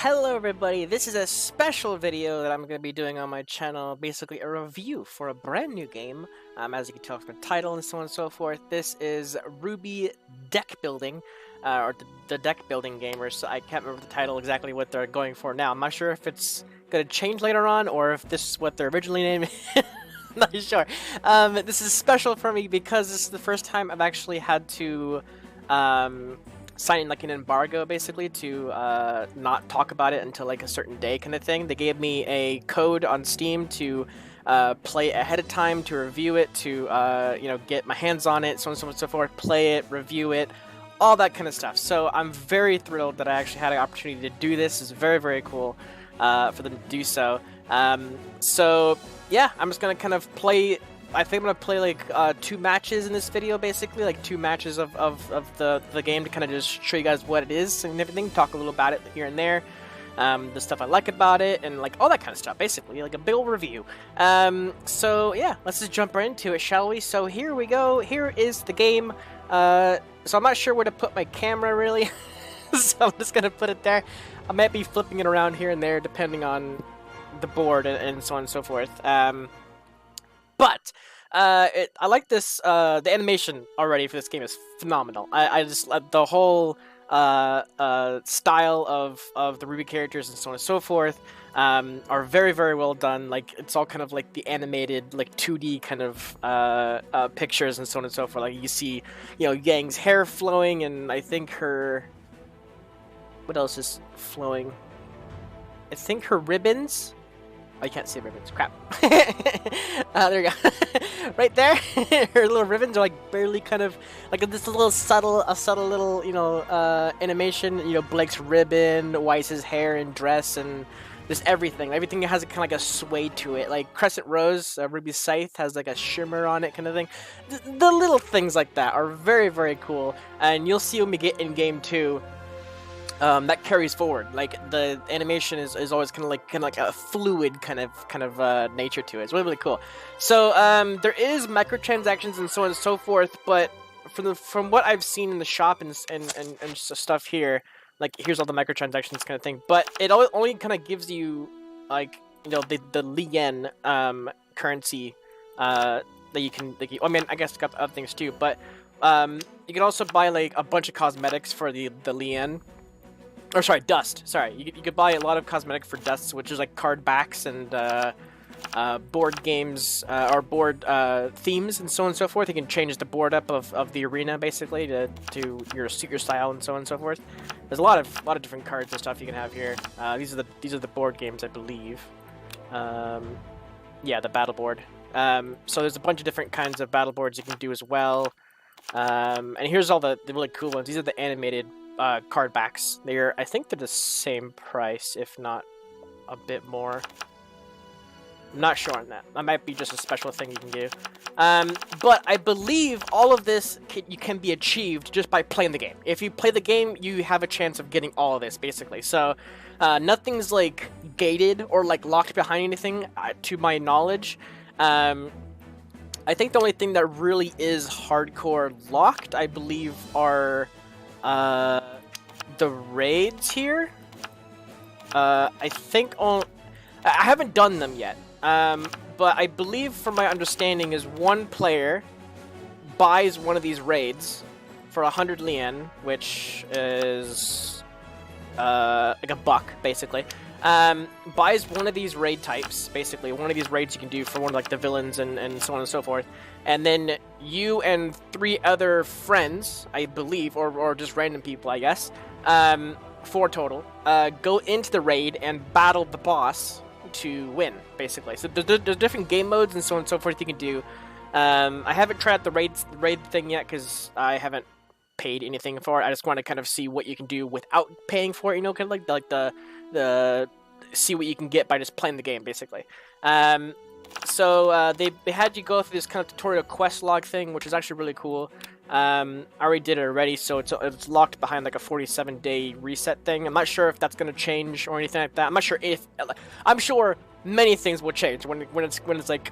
Hello everybody, this is a special video that I'm going to be doing on my channel, basically a review for a brand new game, as you can tell from the title and so on and so forth. This is RWBY Deckbuilding, or the deck building game, or so I can't remember the title exactly what they're going for now. I'm not sure if it's going to change later on, or if this is what they're originally named. I'm not sure. This is special for me because this is the first time I've actually had to sign like an embargo basically to not talk about it until like a certain day kind of thing. They gave me a code on Steam to play ahead of time, to review it, to get my hands on it, so on and so forth, play it, review it, all that kind of stuff. So I'm very thrilled that I actually had an opportunity to do this. It's very, very cool for them to do so. So yeah, I'm just gonna kind of play. I think I'm going to play like 2 matches in this video, basically, like 2 matches of the game to kind of just show you guys what it is and everything, talk a little about it here and there, the stuff I like about it, and like all that kind of stuff, basically, like a big old review. So yeah, let's just jump right into it, shall we? So here we go, here is the game. So I'm not sure where to put my camera, really, so I'm just going to put it there. I might be flipping it around here and there, depending on the board and so on and so forth. But I like this. The animation already for this game is phenomenal. I just the whole style of the RWBY characters and so on and so forth are very, very well done. Like it's all kind of like the animated, like 2D kind of pictures and so on and so forth. Like you see, Yang's hair flowing, and I think what else is flowing? I think her ribbons. Oh, you can't see ribbons. Crap. There you go. Right there, her little ribbons are like barely kind of like this little subtle little animation. Blake's ribbon, Weiss's hair and dress, and just everything. Everything has kind of like a sway to it. Like Crescent Rose, Ruby's scythe has like a shimmer on it, kind of thing. The little things like that are very, very cool, and you'll see when we get in game 2. That carries forward. Like the animation is always kind of like a fluid kind of nature to it. It's really, really cool. So there is microtransactions and so on and so forth, but from what I've seen in the shop and stuff here, like here's all the microtransactions kind of thing. But it only kind of gives you like the Lien currency that you can. I mean, I guess it's got other things too, but you can also buy like a bunch of cosmetics for the Lien. Or sorry, dust. Sorry, you could buy a lot of cosmetic for dust, which is like card backs and board games or board themes and so on and so forth. You can change the board up of the arena basically to suit your style and so on and so forth. There's a lot of different cards and stuff you can have here. These are the board games, I believe. Yeah, the battle board. So there's a bunch of different kinds of battle boards you can do as well. And here's all the really cool ones. These are the animated card backs. I think they're the same price, if not a bit more. I'm not sure on that. That might be just a special thing you can do. But I believe all of this can be achieved just by playing the game. If you play the game, you have a chance of getting all of this, basically. So nothing's like gated or like locked behind anything, to my knowledge. I think the only thing that really is hardcore locked, I believe, are the raids here. I think I haven't done them yet, but I believe from my understanding is one player buys one of these raids for 100 Lien, which is like $1 basically. Buys one of these raid types, basically one of these raids you can do for one of like the villains and so on and so forth, and then you and 3 other friends, I believe, or just random people, I guess, 4 total, go into the raid and battle the boss to win, basically. So there's different game modes and so on and so forth you can do. I haven't tried out the raid thing yet because I haven't paid anything for it. I just want to kind of see what you can do without paying for it, kind of like the see what you can get by just playing the game, basically. So they had you go through this kind of tutorial quest log thing, which is actually really cool. I already did it already, so it's locked behind like a 47-day reset thing. I'm not sure if that's going to change or anything like that. I'm sure many things will change when it's like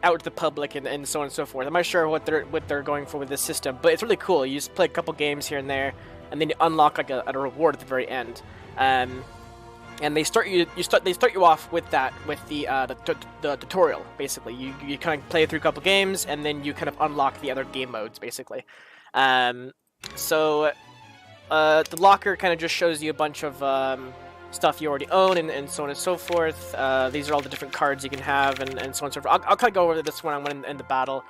out to the public and so on and so forth. I'm not sure what they're going for with this system, but it's really cool. You just play a couple games here and there, and then you unlock like a reward at the very end. and they start you off with the tutorial. Basically, you kind of play through a couple games, and then you kind of unlock the other game modes. Basically, so the locker kind of just shows you a bunch of stuff you already own, and so on and so forth. These are all the different cards you can have, and so on and so forth. I'll kind of go over this when I'm in the battle.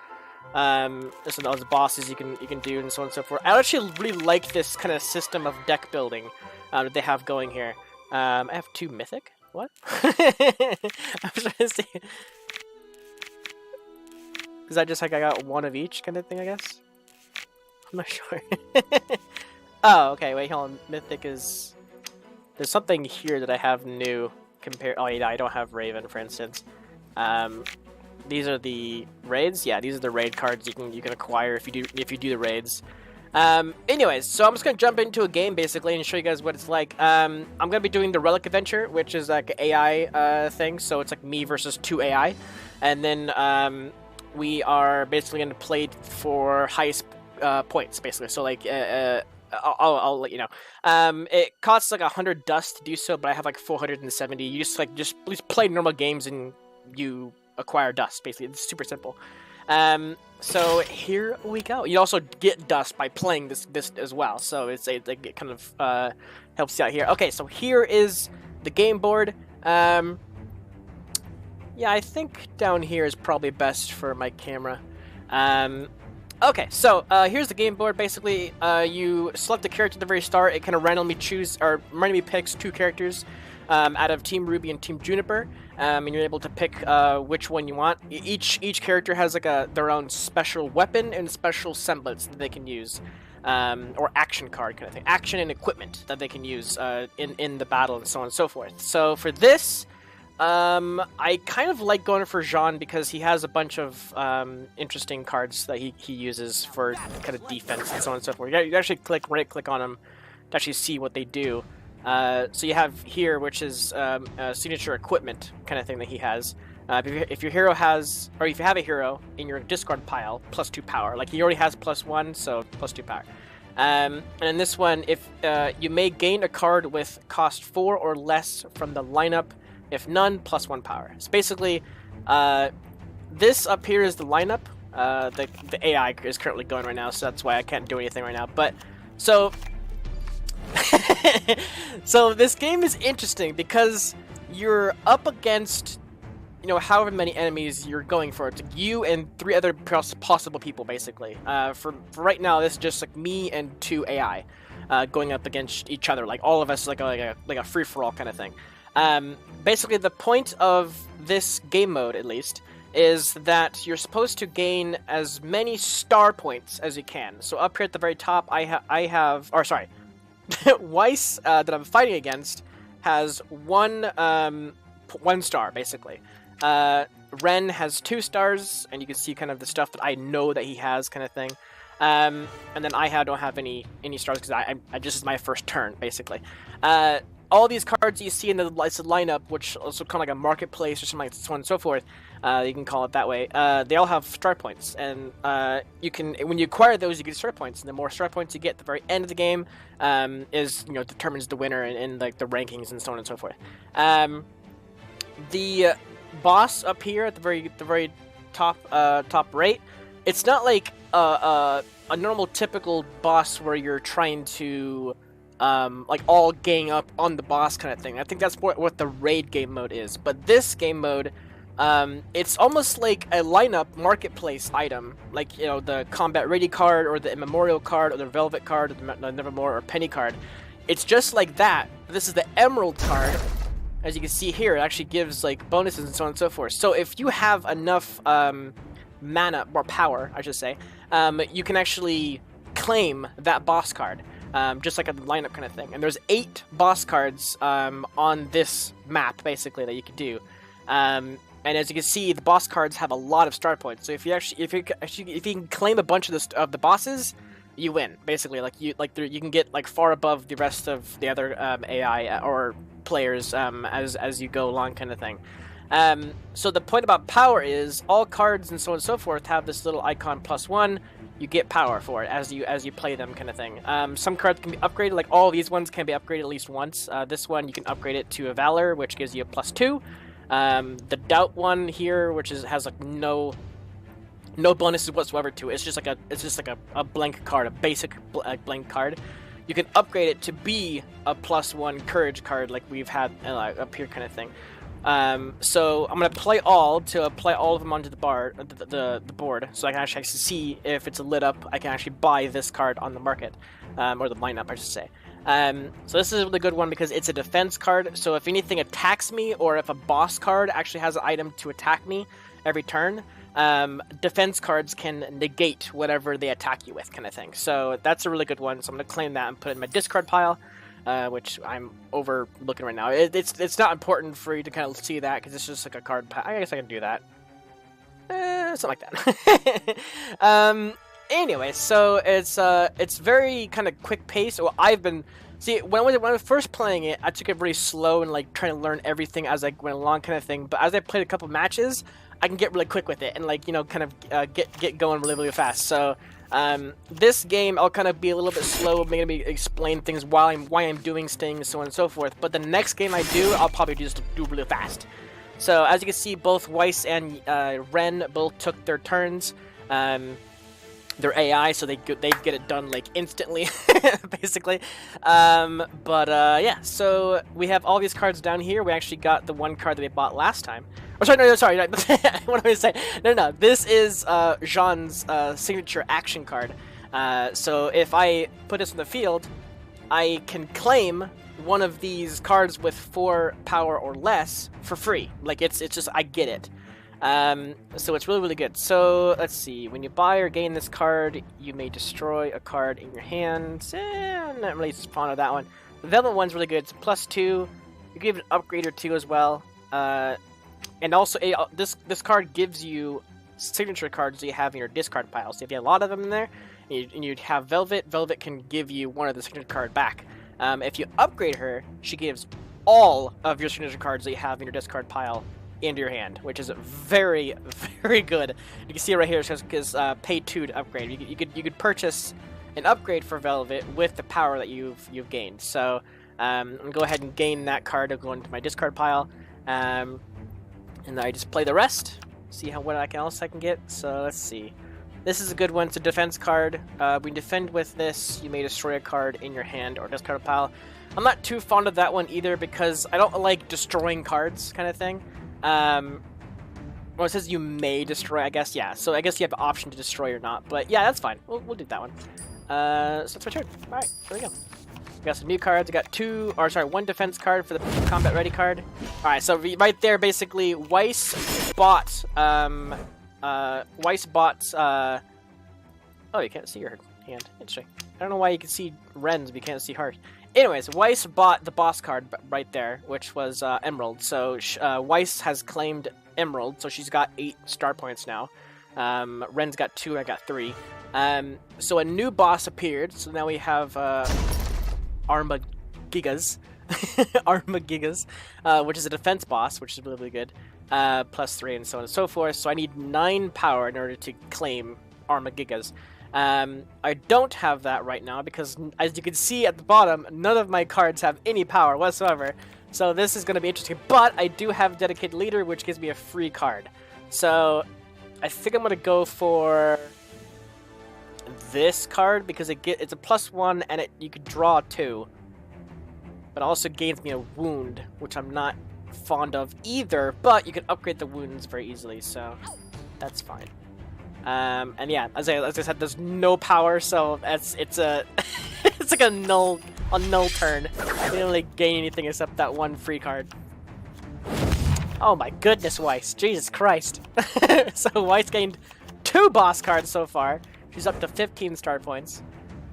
There's all the bosses you can do, and so on and so forth. I actually really like this kind of system of deck building that they have going here. I have 2 mythic. What? I was trying to see. Is that just like I got 1 of each kind of thing? I guess. I'm not sure. Oh, okay. Wait, hold on. Mythic is. There's something here that I have new compared. Oh yeah, I don't have Raven, for instance. These are the raids. Yeah, these are the raid cards you can acquire if you do the raids. Anyways, so I'm just gonna jump into a game basically and show you guys what it's like. I'm gonna be doing the Relic Adventure, which is like an AI thing. So it's like me versus 2 AI, and then we are basically gonna play for highest points basically. So like I'll let you know. It costs like 100 dust to do so, but I have like 470. You just play normal games and you acquire dust. Basically, it's super simple. So here we go. You also get dust by playing this as well. So it kind of helps you out here. Okay, so here is the game board. Yeah, I think down here is probably best for my camera. Okay, so here's the game board. Basically, you select a character at the very start. It kind of randomly picks 2 characters out of Team Ruby and Team Juniper, and you're able to pick which one you want. Each character has like their own special weapon and special semblance that they can use, or action card kind of thing, action and equipment that they can use in the battle, and so on and so forth. So for this. I kind of like going for Jean because he has a bunch of interesting cards that he uses for kind of defense and so on and so forth. You actually right-click on them to actually see what they do. So you have here, which is signature equipment kind of thing that he has. If your hero has, or if you have a hero in your discard pile, +2 power. Like he already has +1, so +2 power. And in this one, if you may gain a card with cost 4 or less from the lineup. If none, +1 power. So basically, this up here is the lineup. The AI is currently going right now, so that's why I can't do anything right now. But so, so this game is interesting because you're up against, however many enemies you're going for. It's you and 3 other possible people, basically. For right now, this is just like me and 2 AI going up against each other. Like all of us, like a free for all kind of thing. Basically, the point of this game mode, at least, is that you're supposed to gain as many star points as you can. So up here at the very top, I have, Weiss that I'm fighting against has 1 star, basically. Ren has 2 stars, and you can see kind of the stuff that I know that he has, kind of thing. And then I don't have any stars because I just is my first turn, basically. All these cards you see in the lineup, which also kind of like a marketplace or something like so on and so forth, you can call it that way. They all have star points, and you can, when you acquire those, you get star points. And the more star points you get at the very end of the game, determines the winner in like the rankings and so on and so forth. The boss up here at the very top right, it's not like a normal typical boss where you're trying to like all gang up on the boss kind of thing. I think that's what the raid game mode is. But this game mode, it's almost like a lineup marketplace item, like the combat ready card or the immemorial card or the velvet card or the nevermore or penny card. It's just like that. This is the emerald card. As you can see here, it actually gives like bonuses and so on and so forth. So if you have enough mana or power, I should say, you can actually claim that boss card. Just like a lineup kind of thing. And there's 8 boss cards on this map, basically, that you can do. And as you can see, the boss cards have a lot of star points. So if you can claim a bunch of the bosses, you win. Basically, you can get like far above the rest of the other AI or players as you go along, kind of thing. So the point about power is all cards and so on and so forth have this little icon +1. You get power for it as you play them, kind of thing. Some cards can be upgraded, like all these ones can be upgraded at least once. This one you can upgrade it to a Valor, which gives you a +2. The Doubt one here, which has like no bonuses whatsoever to it. It's just like a blank card, a basic blank card. You can upgrade it to be a +1 Courage card, like we've had up here, kind of thing. So I'm gonna play all to apply all of them onto the board, so I can actually see if it's lit up. I can actually buy this card on the market, or the lineup, I should say. So this is a really good one because it's a defense card. So if anything attacks me, or if a boss card actually has an item to attack me every turn, defense cards can negate whatever they attack you with, kind of thing. So that's a really good one. So I'm gonna claim that and put it in my discard pile. Which I'm overlooking right now. It's not important for you to kind of see that because it's just like a card. I guess I can do that. Something like that. Anyway, so it's very kind of quick pace. Well, when I was first playing it, I took it really slow and like trying to learn everything as I went along, kind of thing. But as I played a couple matches, I can get really quick with it and like kind of get going really fast. So. This game, I'll kind of be a little bit slow, maybe explain things why I'm doing things, so on and so forth. But the next game I do, I'll probably just do really fast. So as you can see, both Weiss and Ren both took their turns. They're AI, so they get it done like instantly, basically. Yeah, so we have all these cards down here. We actually got the one card that we bought last time. Oh, sorry. What am I saying? No. This is Jean's signature action card. So if I put this in the field, I can claim one of these cards with 4 power or less for free. Like it's just I get it. So it's really good. So let's see. When you buy or gain this card, you may destroy a card in your hand. I'm not really fond of that one. The Velvet one's really good. It's +2. You can give it an upgrade or 2 as well. And also, this card gives you signature cards that you have in your discard pile. So if you have a lot of them in there, and you have Velvet, Velvet can give you one of the signature card back. If you upgrade her, she gives all of your signature cards that you have in your discard pile into your hand, which is very good. You can see it right here. It says pay 2 to upgrade. You could purchase an upgrade for Velvet with the power that you've gained. So I'm gonna go ahead and gain that card to go into my discard pile. And I just play the rest, see what else I can get. So let's see. This is a good one. It's a defense card. When you defend with this, you may destroy a card in your hand or discard pile. I'm not too fond of that one either because I don't like destroying cards, kind of thing. Well, it says you may destroy, I guess. Yeah, so I guess you have the option to destroy or not. But yeah, that's fine. We'll do that one. So that's my turn. All right, here we go. We got some new cards. I got one defense card for the combat ready card. All right, so right there, basically, Weiss bought. Oh, you can't see your hand. Interesting. I don't know why you can see Ren's, but you can't see hers. Anyways, Weiss bought the boss card right there, which was Emerald. So Weiss has claimed Emerald, so she's got 8 star points now. Ren's got 2, I got 3. So a new boss appeared. So now we have Armagigas, which is a defense boss, which is really good. +3 and so on and so forth. So I need 9 power in order to claim Armagigas. I don't have that right now because, as you can see at the bottom, none of my cards have any power whatsoever. So this is going to be interesting. But I do have Dedicated Leader, which gives me a free card. So I think I'm going to go for this card because it's a +1 and you could draw 2. But it also gains me a wound, which I'm not fond of either. But you can upgrade the wounds very easily, so that's fine. And yeah, as I said, there's no power, so it's a it's like a null turn. You don't really gain anything except that one free card. Oh my goodness, Weiss! Jesus Christ! So Weiss gained 2 boss cards so far. She's up to 15 star points.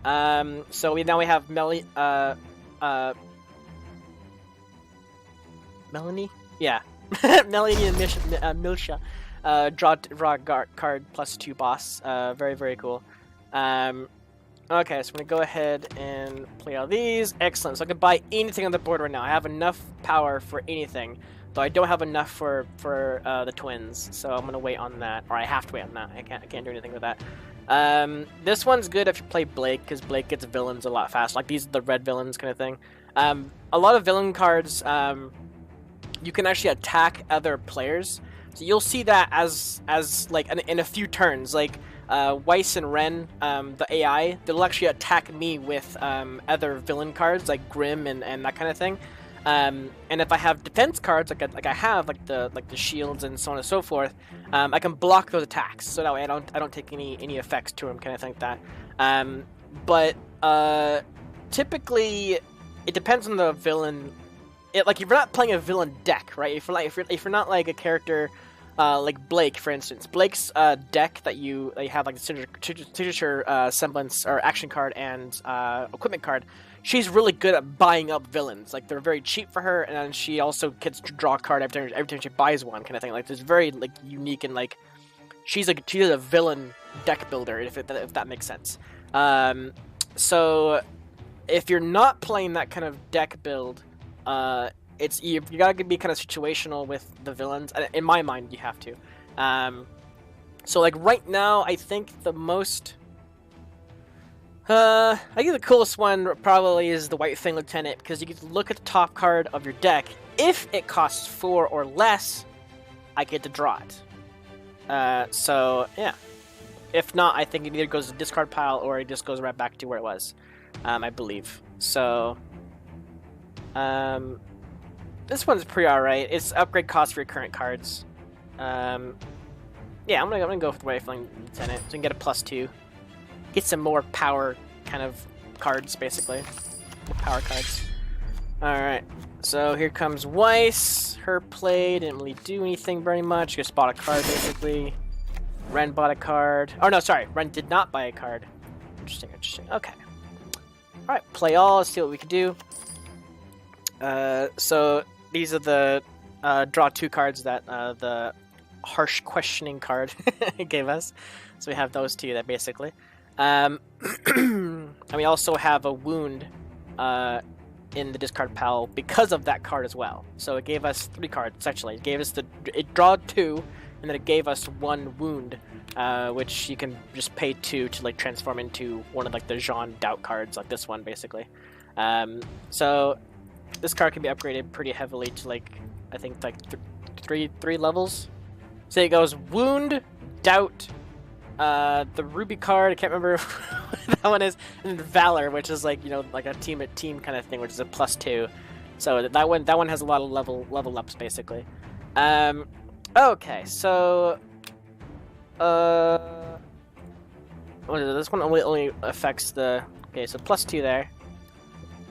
So now we have Melanie. Yeah, Melanie and Milsha. Draw card +2 boss. Very cool. Okay, so I'm gonna go ahead and play all these. Excellent. So I can buy anything on the board right now. I have enough power for anything. though I don't have enough for the twins, so I'm gonna wait on that, or I have to wait on that. I can't do anything with that. This one's good if you play Blake, because Blake gets villains a lot faster. Like, these are the red villains kind of thing. A lot of villain cards, you can actually attack other players. So you'll see that as like in a few turns. Like Weiss and Ren, the AI, they'll actually attack me with other villain cards like Grim and that kind of thing. And if I have defense cards like I have like the shields and so on and so forth, I can block those attacks. So that way I don't take any effects to them, kind of thing like that. But typically it depends on the villain. Like, if you're not playing a villain deck, right? If you're not like a character like Blake, for instance, Blake's deck that you have, like the signature semblance or action card and equipment card, she's really good at buying up villains. Like, they're very cheap for her, and then she also gets to draw a card every time she buys one, kind of thing. Like, it's very like unique, and like she's a villain deck builder, if that makes sense. So if you're not playing that kind of deck build, you gotta be kind of situational with the villains. In my mind, you have to. So like right now, I think the most, I think the coolest one probably is the White Fang Lieutenant, because you get to look at the top card of your deck. If it costs 4 or less, I get to draw it. So yeah. If not, I think it either goes to the discard pile or it just goes right back to where it was, I believe. So this one's pretty alright. It's upgrade cost for your current cards. Yeah, I'm gonna go with the White Fang Lieutenant, so you can get a +2. Get some more power kind of cards, basically. Power cards. Alright, so here comes Weiss. Her play didn't really do anything very much. Just bought a card, basically. Ren bought a card. Oh no, sorry, Ren did not buy a card. Interesting. Okay. Alright, play all. Let's see what we can do. So these are the draw 2 cards that the harsh questioning card gave us. So we have those 2 that basically. And we also have a wound in the discard pile because of that card as well. So it gave us 3 cards actually. It draw 2, and then it gave us 1 wound, which you can just pay 2 to like transform into one of like the Jean Doubt cards, like this one basically. So this card can be upgraded pretty heavily to like, I think like three levels. So it goes Wound, Doubt, the RWBY card, I can't remember what that one is, and Valor, which is like, you know, like a team kind of thing, which is a +2. So that one has a lot of level ups basically. Okay, so this one only affects the, okay, so +2 there.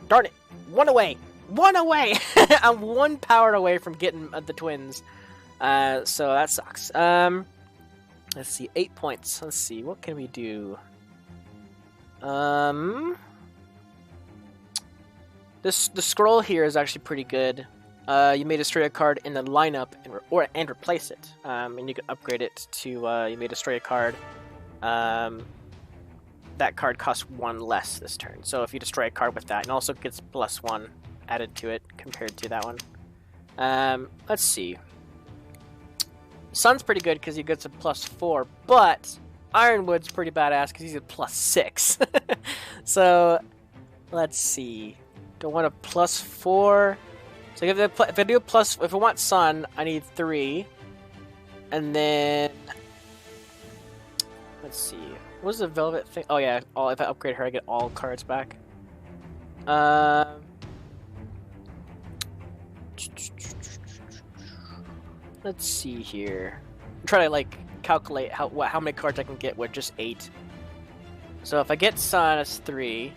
Darn it, 1 away. 1 away! I'm 1 power away from getting the twins. So that sucks. Let's see, 8 points. Let's see, what can we do? The scroll here is actually pretty good. You may destroy a card in the lineup and replace it. And you can upgrade it to you may destroy a card. That card costs 1 less this turn. So if you destroy a card with that, it also gets +1 added to it compared to that one. Let's see. Sun's pretty good because he gets a +4, but Ironwood's pretty badass because he's a +6. So let's see. Do I want a +4? So if I do if I want Sun, I need 3, and then let's see. What was the Velvet thing? Oh yeah, if I upgrade her, I get all cards back. Let's see here. I'm trying to like calculate how many cards I can get with just 8. So if I get Sun, it's 3.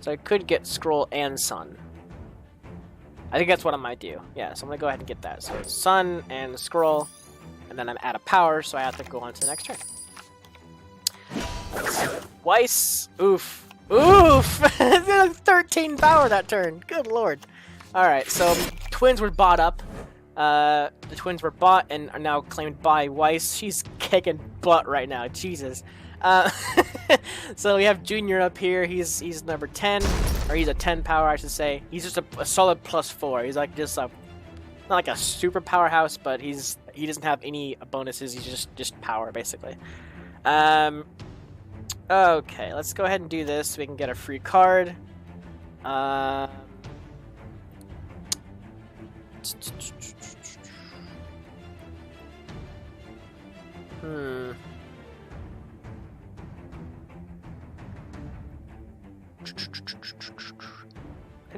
So I could get Scroll and Sun. I think that's what I might do. Yeah, so I'm gonna go ahead and get that. So it's Sun and Scroll, and then I'm out of power, so I have to go on to the next turn. Weiss, oof. Oof! 13 power that turn. Good lord. Alright, so twins were bought up. The twins were bought and are now claimed by Weiss. She's kicking butt right now. Jesus. Uh, so we have Junior up here. He's number 10, or he's a 10 power, I should say. He's just a solid +4. He's like just a not like a super powerhouse, but he doesn't have any bonuses. He's just power basically. Okay, let's go ahead and do this so we can get a free card. I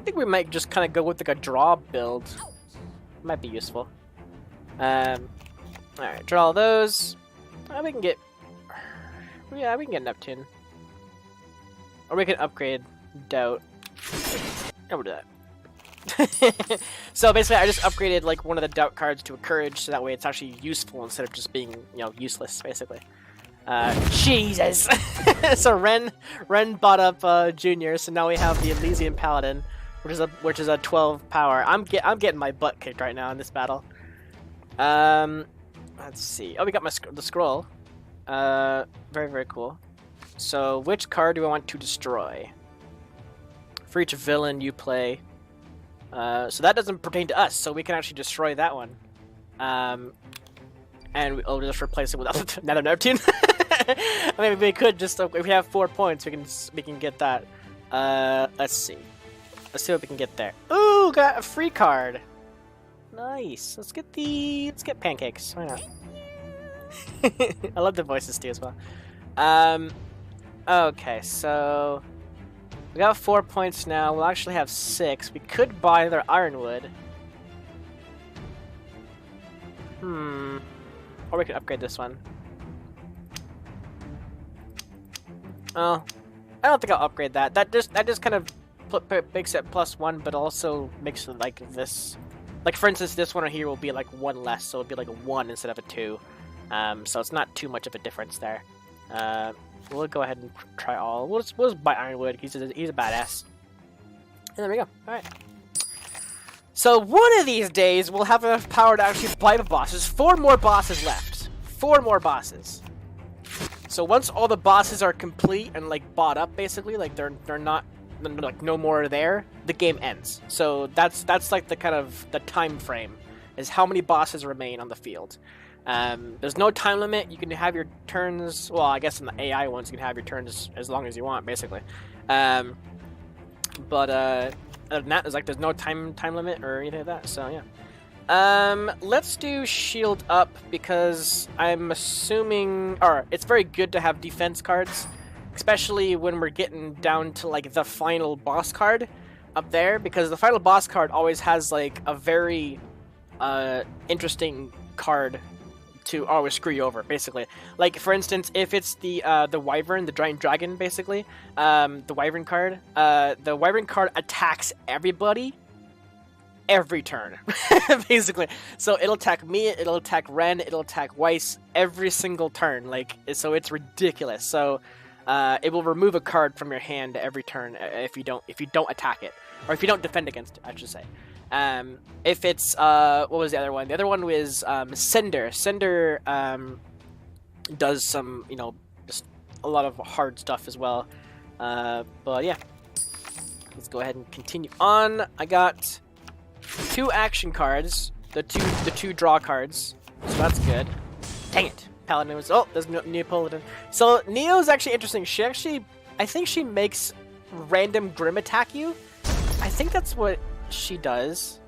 think we might just kind of go with like a draw build. Might be useful. Alright, draw those. We can get... Yeah, we can get Neptune. Or we can upgrade Doubt. I would do that. So basically I just upgraded like one of the Doubt cards to a Courage, so that way it's actually useful instead of just being, you know, useless, basically. Jesus! So Ren bought up Junior, so now we have the Elysian Paladin, which is a 12 power. I'm getting my butt kicked right now in this battle. Let's see. Oh, we got the scroll. Very, very cool. So which card do I want to destroy? For each villain you play. So that doesn't pertain to us, so we can actually destroy that one. And we'll just replace it with another Neptune. I mean, we could just, if we have 4 points, we can get that. Let's see. Let's see what we can get there. Ooh, got a free card. Nice. Let's get pancakes. Why not? I love the voices too as well. Okay, so we got 4 points now. We'll actually have 6. We could buy their Ironwood. Or we could upgrade this one. Oh, I don't think I'll upgrade that. That just kind of makes it +1, but also makes it like this. Like for instance, this one here will be like 1 less, so it'll be like a 1 instead of a 2. So it's not too much of a difference there. We'll go ahead and try all. We'll just buy Ironwood. He's a badass. And there we go. All right. So one of these days, we'll have enough power to actually buy the bosses. 4 more bosses left. 4 more bosses. So once all the bosses are complete and like bought up, basically, like they're not like no more there, the game ends. So that's like the kind of the time frame is how many bosses remain on the field. There's no time limit. You can have your turns. Well, I guess in the AI ones, you can have your turns as long as you want, basically. But other than that, there's no time limit or anything like that. So yeah. Let's do shield up because I'm assuming, or it's very good to have defense cards, especially when we're getting down to like the final boss card up there, because the final boss card always has like a very interesting card to always screw you over, basically. Like for instance, if it's the Wyvern, the giant dragon, basically, the Wyvern card attacks everybody every turn, basically. So it'll attack me, it'll attack Ren, it'll attack Weiss every single turn. Like, so it's ridiculous. So it will remove a card from your hand every turn if you don't attack it, or if you don't defend against it, I should say. If it's what was the other one? The other one was Cinder. Cinder does some, you know, just a lot of hard stuff as well. But yeah, let's go ahead and continue on. I got 2 action cards, the two draw cards, so that's good. Dang it, Paladin was. Oh, there's Neapolitan. So Neo's actually interesting. I think she makes random Grim attack you. I think that's what she does.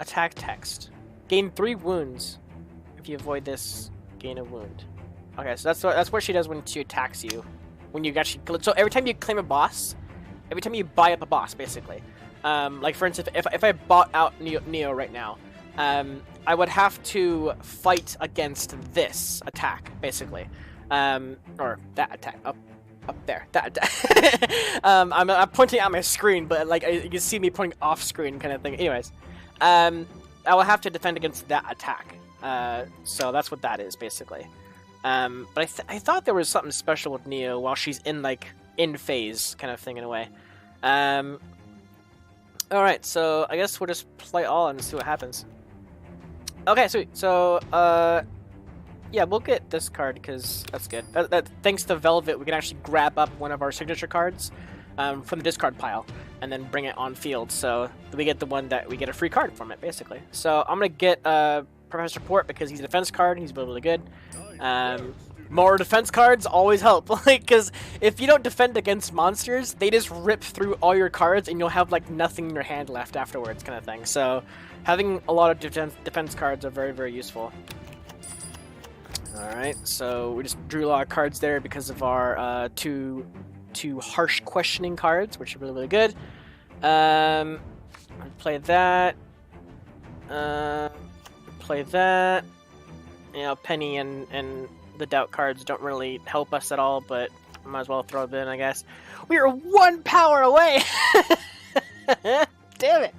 Attack text. Gain 3 wounds. If you avoid this, gain a wound. Okay, so that's what she does when she attacks you. When you actually, so every time you claim a boss, every time you buy up a boss, basically. Like for instance, if I bought out Neo right now, I would have to fight against this attack, basically, or that attack up there. That attack. I'm pointing at my screen, but like you can see me pointing off screen, kind of thing. Anyways, I will have to defend against that attack. So that's what that is, basically. But I thought there was something special with Neo while she's in like in phase kind of thing in a way. Alright, so I guess we'll just play all and see what happens. Okay, sweet. So, Yeah, we'll get this card because that's good. Thanks to Velvet, we can actually grab up one of our signature cards from the discard pile and then bring it on field. So we get the one that we get a free card from it, basically. So I'm going to get Professor Port because he's a defense card. He's really, really good. More defense cards always help. Like, because if you don't defend against monsters, they just rip through all your cards and you'll have, like, nothing in your hand left afterwards kind of thing. So having a lot of defense cards are very, very useful. Alright, so we just drew a lot of cards there because of our two harsh questioning cards, which are really, really good. Play that. Play that. You know, Penny and the doubt cards don't really help us at all, but might as well throw them in, I guess. We are 1 power away! Damn it!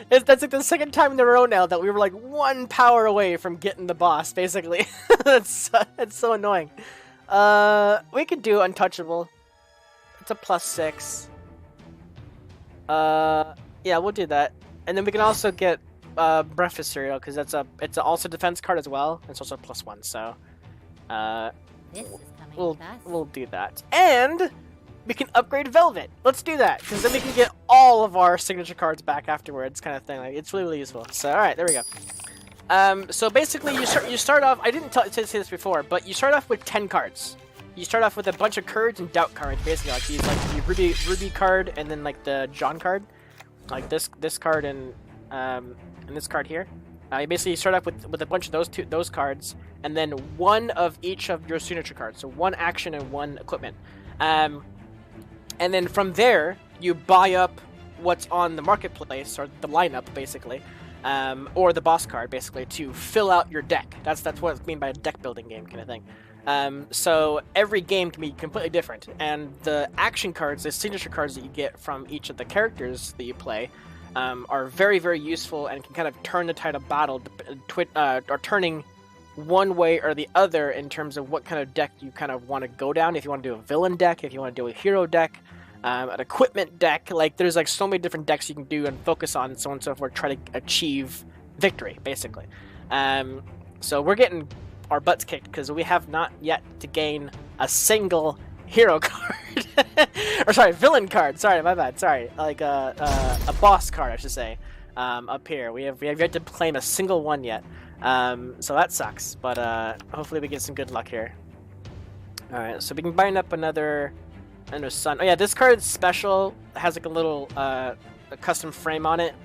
That's like the second time in a row now that we were like 1 power away from getting the boss, basically. That's so annoying. We could do Untouchable. It's a +6. Yeah, we'll do that. And then we can also get Breakfast Cereal, because it's also a defense card as well. It's also a +1, so we'll do that. And we can upgrade Velvet. Let's do that, because then we can get all of our signature cards back afterwards, kind of thing. Like, it's really, really useful. So, all right, there we go. So basically, you start off. I didn't say this before, but you start off with 10 cards. You start off with a bunch of curds and doubt cards, basically like these, like the Ruby card, and then like the John card, like this card and this card here. You basically start off with a bunch of those cards, and then one of each of your signature cards. So 1 action and 1 equipment. And then from there, you buy up what's on the marketplace, or the lineup, basically, or the boss card, basically, to fill out your deck. That's what it's mean by a deck building game kind of thing. So every game can be completely different, and the action cards, the signature cards that you get from each of the characters that you play, are very, very useful and can kind of turn the tide of battle, or turning one way or the other in terms of what kind of deck you kind of want to go down. If you want to do a villain deck, if you want to do a hero deck, an equipment deck, like there's like so many different decks you can do and focus on, and so on and so forth, try to achieve victory, basically. So we're getting our butts kicked because we have not yet to gain a single hero card. Or sorry, villain card. Sorry, my bad. Sorry, like a boss card, I should say. Up here, we have yet to claim a single one yet. So that sucks, but hopefully we get some good luck here. Alright, so we can bind up another sun. Oh yeah, this card is special. It has like a little a custom frame on it,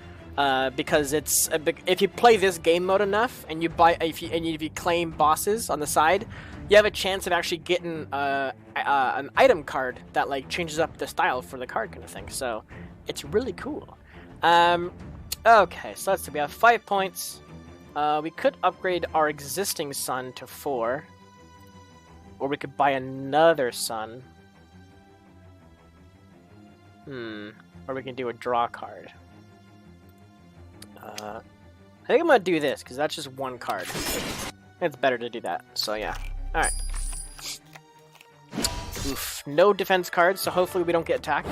because it's if you play this game mode enough and you if you claim bosses on the side, you have a chance of actually getting an item card that like changes up the style for the card kind of thing. So it's really cool. Okay, so let's see. We have 5 points. We could upgrade our existing sun to 4, or we could buy another sun. Or we can do a draw card. I think I'm gonna do this because that's just 1 card. It's better to do that. So yeah. All right. Oof. No defense cards, so hopefully we don't get attacked.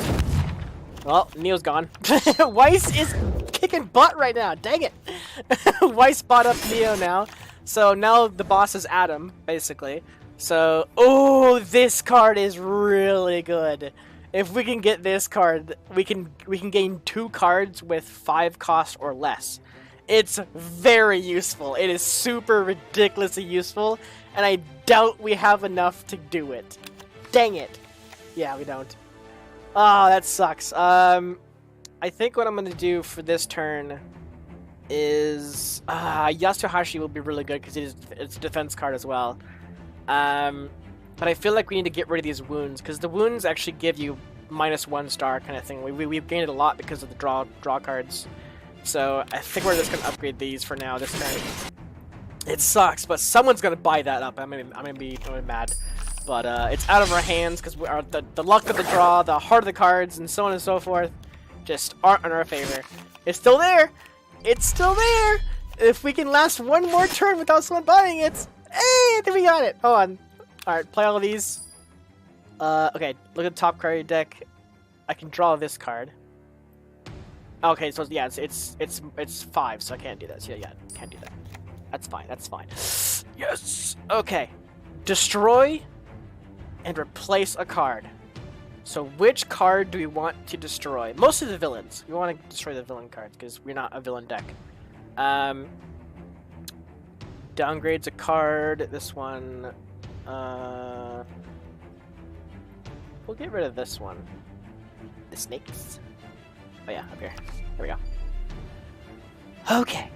Well, Neo's gone. Weiss is kicking butt right now. Dang it. Weiss bought up Neo now. So now the boss is Adam, basically. So, oh, this card is really good. If we can get this card, we can gain 2 cards with 5 cost or less. It's very useful. It is super ridiculously useful, and I doubt we have enough to do it. Dang it. Yeah, we don't. Oh, that sucks. I think what I'm going to do for this turn is... Yasuhashi will be really good because it's a defense card as well. But I feel like we need to get rid of these wounds, because the wounds actually give you -1 star kind of thing. We've gained it a lot because of the draw cards. So I think we're just going to upgrade these for now this turn. It sucks, but someone's going to buy that up. I'm gonna be mad. But it's out of our hands because the luck of the draw, the heart of the cards, and so on and so forth just aren't in our favor. It's still there! It's still there! If we can last 1 more turn without someone buying it! Hey, I think we got it! Hold on. Alright, play all of these. Okay, look at the top card of your deck. I can draw this card. Okay, so yeah, it's 5, so I can't do that. So yeah, can't do that. That's fine. That's fine. Yes. Okay. Destroy and replace a card. So which card do we want to destroy? Mostly the villains. We want to destroy the villain cards because we're not a villain deck. Downgrades a card. This one. We'll get rid of this one. The snakes. Oh yeah, up here. There we go. Okay.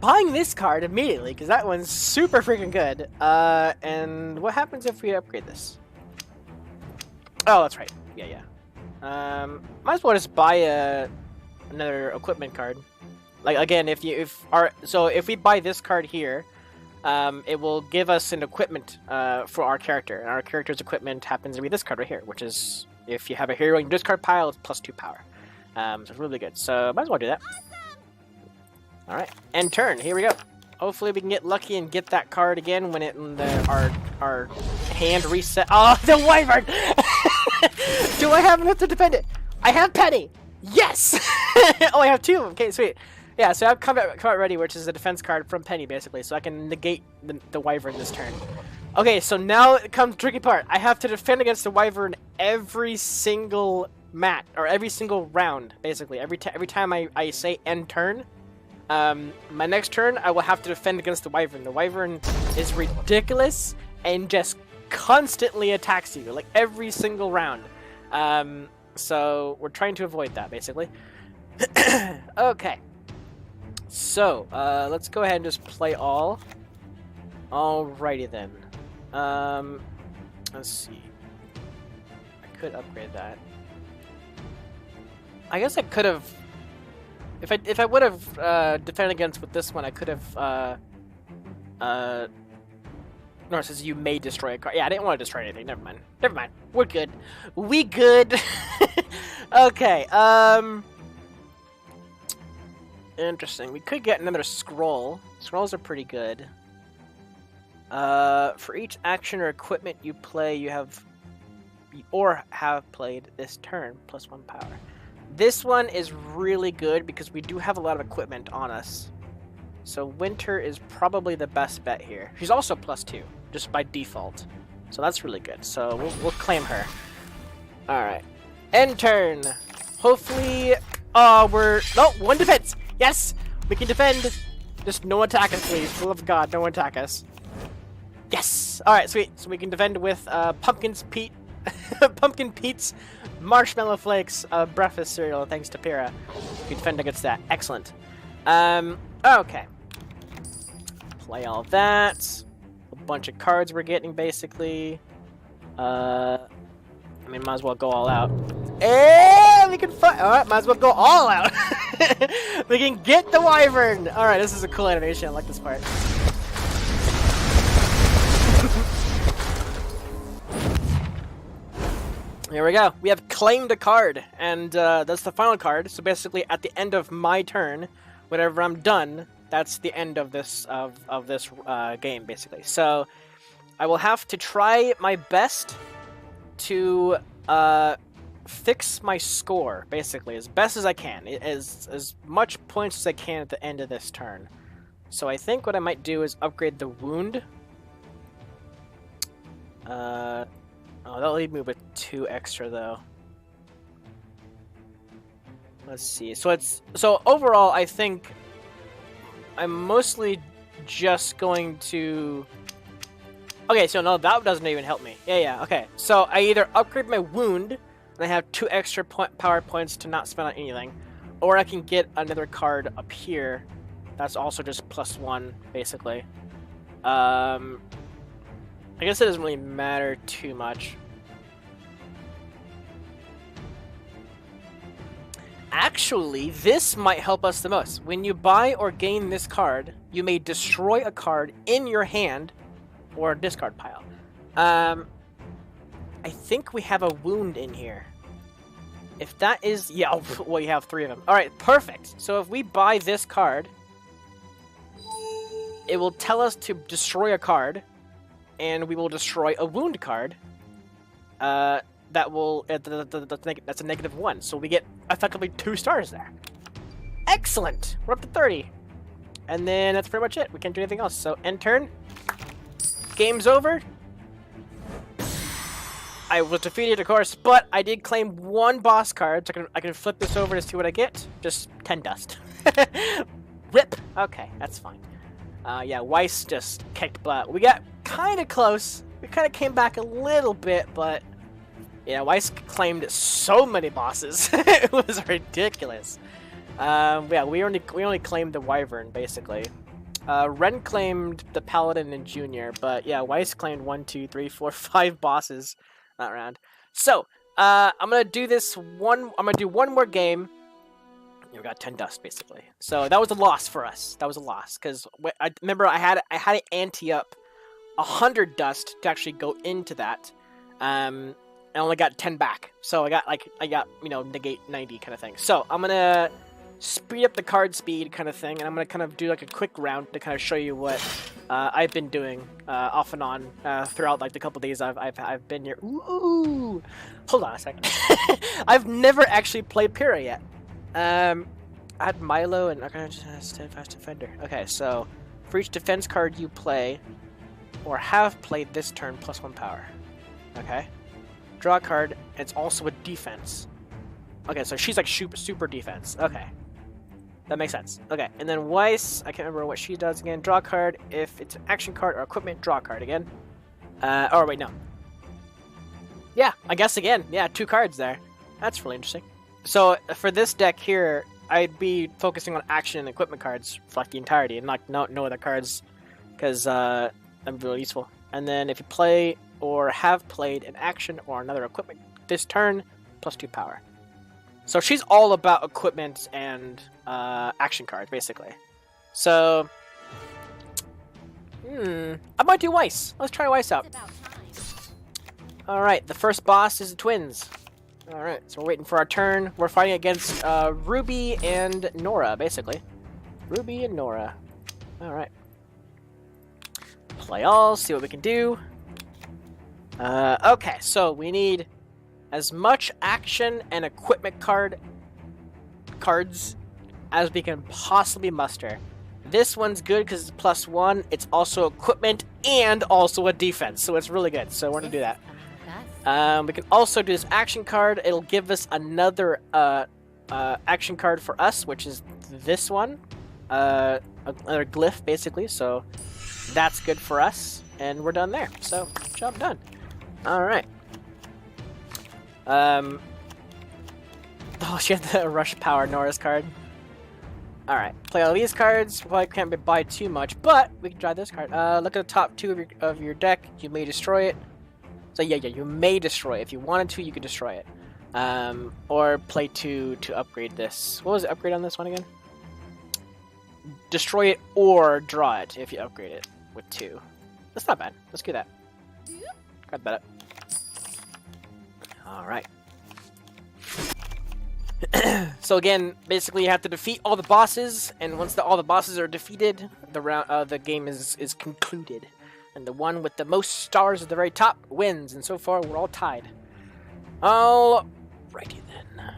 Buying this card immediately because that one's super freaking good. And what happens if we upgrade this? Oh, that's right. Yeah. Might as well just buy another equipment card. Like again, if we buy this card here, it will give us an equipment for our character, and our character's equipment happens to be this card right here, which is if you have a hero in your discard pile, it's +2 power. So it's really good. So might as well do that. All right, end turn. Here we go. Hopefully we can get lucky and get that card again when our hand reset. Oh, the wyvern! Do I have enough to defend it? I have Penny. Yes. Oh, I have 2 of them. Okay, sweet. Yeah, so I have combat ready, which is a defense card from Penny, basically, so I can negate the wyvern this turn. Okay, so now it comes the tricky part. I have to defend against the wyvern every single mat, or every single round, basically. Every time I say end turn, my next turn, I will have to defend against the wyvern. The wyvern is ridiculous and just constantly attacks you, like every single round. So we're trying to avoid that, basically. Okay. So, let's go ahead and just play all. Alrighty then. Let's see. I could upgrade that. I guess I could have... If I would have defended against with this one, I could have... No, it says you may destroy a card. Yeah, I didn't want to destroy anything. Never mind. Never mind. We're good. We good. Okay, interesting. We could get another scroll. Scrolls are pretty good. For each action or equipment you play, you have played this turn, +1 power. This one is really good because we do have a lot of equipment on us. So Winter is probably the best bet here. She's also +2, just by default. So that's really good. So we'll claim her. Alright. End turn. Hopefully... we're... No, 1 defense! Yes! We can defend! Just no attack us, please. For the love of God, no attack us. Yes! Alright, sweet. So we can defend with Pumpkin Pete's Marshmallow Flakes breakfast cereal, thanks to Pyrrha. We can defend against that. Excellent. Okay. Play all that. A bunch of cards we're getting, basically. I mean, might as well go all out. And we can fight. Alright, might as well go all out. We can get the wyvern. Alright, this is a cool animation. I like this part. Here we go. We have claimed a card, and that's the final card. So basically, at the end of my turn, whenever I'm done, that's the end of this game, basically. So I will have to try my best to fix my score, basically, as best as I can, as much points as I can at the end of this turn. So I think what I might do is upgrade the wound. Oh, that'll leave me with 2 extra, though. Let's see. So overall, I think I'm mostly just going to... Okay, so no, that doesn't even help me. Yeah, okay. So I either upgrade my wound, and I have 2 extra power points to not spend on anything, or I can get another card up here. That's also just +1, basically. I guess it doesn't really matter too much. Actually, this might help us the most. When you buy or gain this card, you may destroy a card in your hand or discard pile. I think we have a wound in here. If that is... Yeah, well, you have 3 of them. Alright, perfect. So if we buy this card, it will tell us to destroy a card, and we will destroy a wound card. That will... that's a -1, so we get effectively 2 stars there. Excellent! We're up to 30. and then that's pretty much it. We can't do anything else. So end turn. Game's over. I was defeated, of course, but I did claim 1 boss card, so I can flip this over to see what I get. Just 10 dust. RIP. Okay, that's fine. Yeah, Weiss just kicked butt. We got kind of close. We kind of came back a little bit, but yeah, Weiss claimed so many bosses. It was ridiculous. Yeah, we only claimed the Wyvern basically. Ren claimed the Paladin and Junior, but yeah, Weiss claimed 1, 2, 3, 4, 5 bosses that round. So I'm gonna do I'm gonna do one more game. We got 10 dust basically. So that was a loss for us. That was a loss because I remember I had to ante up 100 dust to actually go into that. I only got 10 back, so I got negate 90 kind of thing. So I'm gonna speed up the card speed kind of thing, and I'm gonna kind of do like a quick round to kind of show you what I've been doing off and on throughout like the couple days I've been here. Ooh, hold on a second. I've never actually played Pyrrha yet. I had Milo and Steadfast Defender. Okay, so for each defense card you play or have played this turn, +1 power. Okay, draw a card. It's also a defense. Okay, so she's like super defense. Okay, that makes sense. Okay, and then Weiss, I can't remember what she does again. Draw a card. If it's an action card or equipment, draw a card again. Oh wait, no. Yeah, I guess again. Yeah, 2 cards there. That's really interesting. So for this deck here, I'd be focusing on action and equipment cards for like the entirety, and like no other cards, because I'm really useful. And then if you play or have played an action or another equipment this turn, +2 power. So she's all about equipment and action cards, basically. So, I might do Weiss. Let's try Weiss out. Alright, the first boss is the twins. Alright, so we're waiting for our turn. We're fighting against RWBY and Nora, basically. RWBY and Nora. Alright. Play all, see what we can do. Okay, so we need as much action and equipment cards as we can possibly muster. This one's good because it's +1. It's also equipment and also a defense, so it's really good. So we're gonna do that. We can also do this action card. It'll give us another action card for us, which is this one, another glyph basically. So that's good for us, and we're done there. So job done. All right. Oh, she had the Rush Power Nora's card. Alright, play all these cards. Probably can't buy too much, but we can draw this card. Look at the top 2 of your deck. You may destroy it. So yeah, you may destroy it. If you wanted to, you could destroy it. Or play 2 to upgrade this. What was the upgrade on this one again? Destroy it or draw it if you upgrade it with 2. That's not bad. Let's do that. Grab that up. Alright. So again, basically you have to defeat all the bosses, and once all the bosses are defeated, the game is concluded. And the one with the most stars at the very top wins, and so far we're all tied. Alrighty then.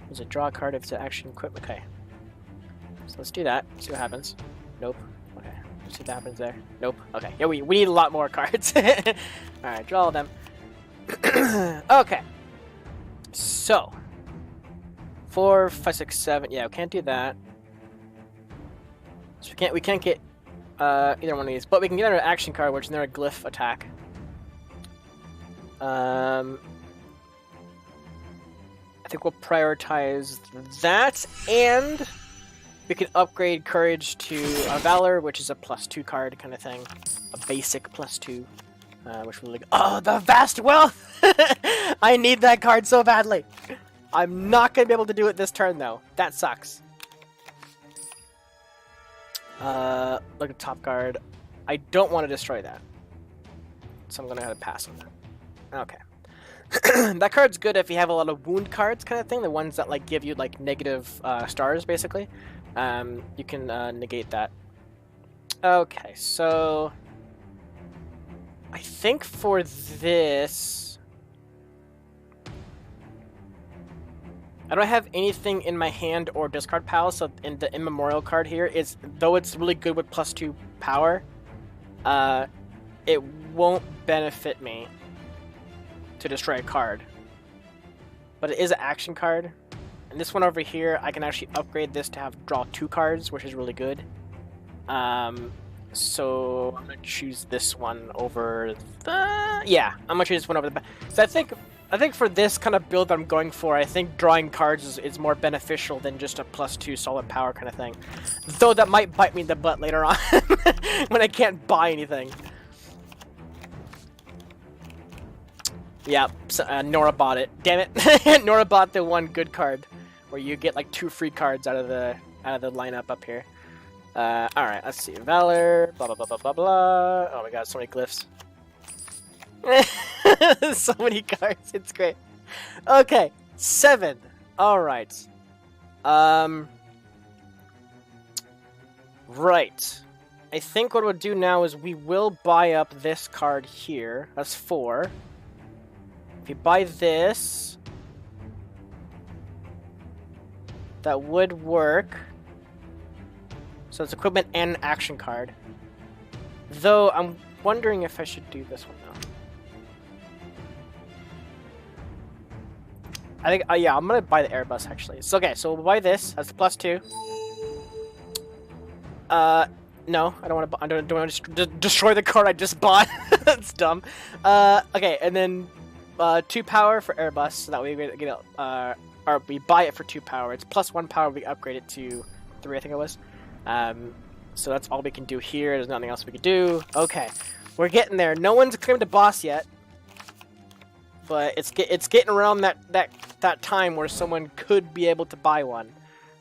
There's a draw card if it's an action equipment. Okay. So let's do that. See what happens. Nope. Okay. Let's see what happens there. Nope. Okay. Yeah, we need a lot more cards. Alright, draw all of them. Okay. So 4, 5, 6, 7. Yeah, we can't do that. So we can't get either one of these, but we can get another action card, which is another glyph attack. I think we'll prioritize that, and we can upgrade courage to a valor, which is a +2 card kind of thing, a basic +2, which will the vast wealth. I need that card so badly. I'm not going to be able to do it this turn, though. That sucks. Look at top card. I don't want to destroy that. So I'm going to have to pass on that. Okay. That card's good if you have a lot of wound cards kind of thing. The ones that like give you like negative stars, basically. You can negate that. Okay, so I think for this... I don't have anything in my hand or discard pile, so in the immemorial card here is, though it's really good with +2 power, it won't benefit me to destroy a card. But it is an action card. And this one over here, I can actually upgrade this to have draw 2 cards, which is really good. So I'm gonna choose this one over the... Yeah, I'm gonna choose this one over the... So I think for this kind of build that I'm going for, I think drawing cards is more beneficial than just a +2 solid power kind of thing. Though that might bite me in the butt later on when I can't buy anything. Yeah, so, Nora bought it. Damn it! Nora bought the one good card, where you get like 2 free cards out of the lineup up here. All right, let's see. Valor. Blah blah blah blah blah blah. Oh my god, so many glyphs. So many cards. It's great. Okay, 7. All right. Right. I think what we'll do now is we will buy up this card here. That's 4. If you buy this, that would work. So it's equipment and action card. Though I'm wondering if I should do this one now. I think, yeah, I'm gonna buy the airbus actually. So okay, so we'll buy this. That's the +2. No, I don't want to. I don't want to destroy the card I just bought. That's dumb. Okay, and then 2 power for airbus. So that way we get or we buy it for 2 power. It's +1 power. We upgrade it to 3, I think it was. So that's all we can do here. There's nothing else we can do. Okay, we're getting there. No one's claimed a boss yet, but it's getting around that time where someone could be able to buy one.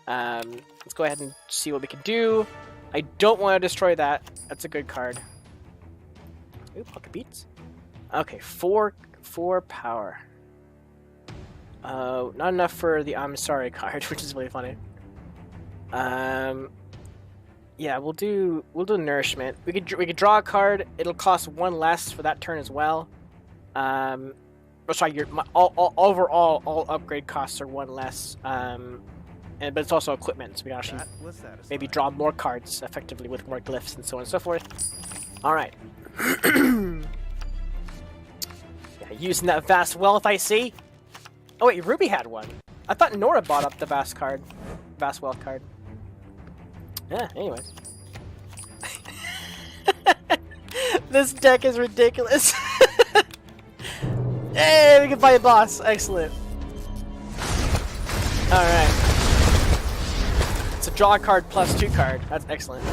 Let's go ahead and see what we can do. I don't want to destroy that. That's a good card. Ooh, pocket beats. Okay, 4 power. Not enough for the I'm sorry card, which is really funny. Yeah, we'll do nourishment. We could draw a card. It'll cost 1 less for that turn as well. Oh, sorry, overall all upgrade costs are 1 less. But it's also equipment, so we can actually maybe draw more cards effectively with more glyphs and so on and so forth. All right. Yeah, using that vast wealth, I see. Oh wait, Ruby had one. I thought Nora bought up the vast wealth card. Yeah. Anyways, this deck is ridiculous. Hey, we can buy a boss. Excellent. All right. So draw a card +2 card. That's excellent.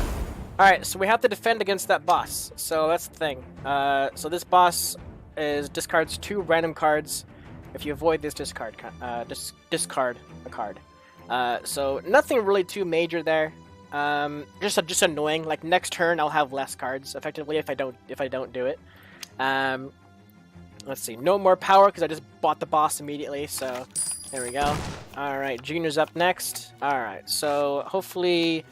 Alright, so we have to defend against that boss. So that's the thing. So this boss discards 2 random cards. If you avoid this, discard a card. So nothing really too major there. Just annoying. Like next turn, I'll have less cards effectively if I don't do it. Let's see. No more power because I just bought the boss immediately. So. There we go. Alright, Junior's up next. Alright, so hopefully...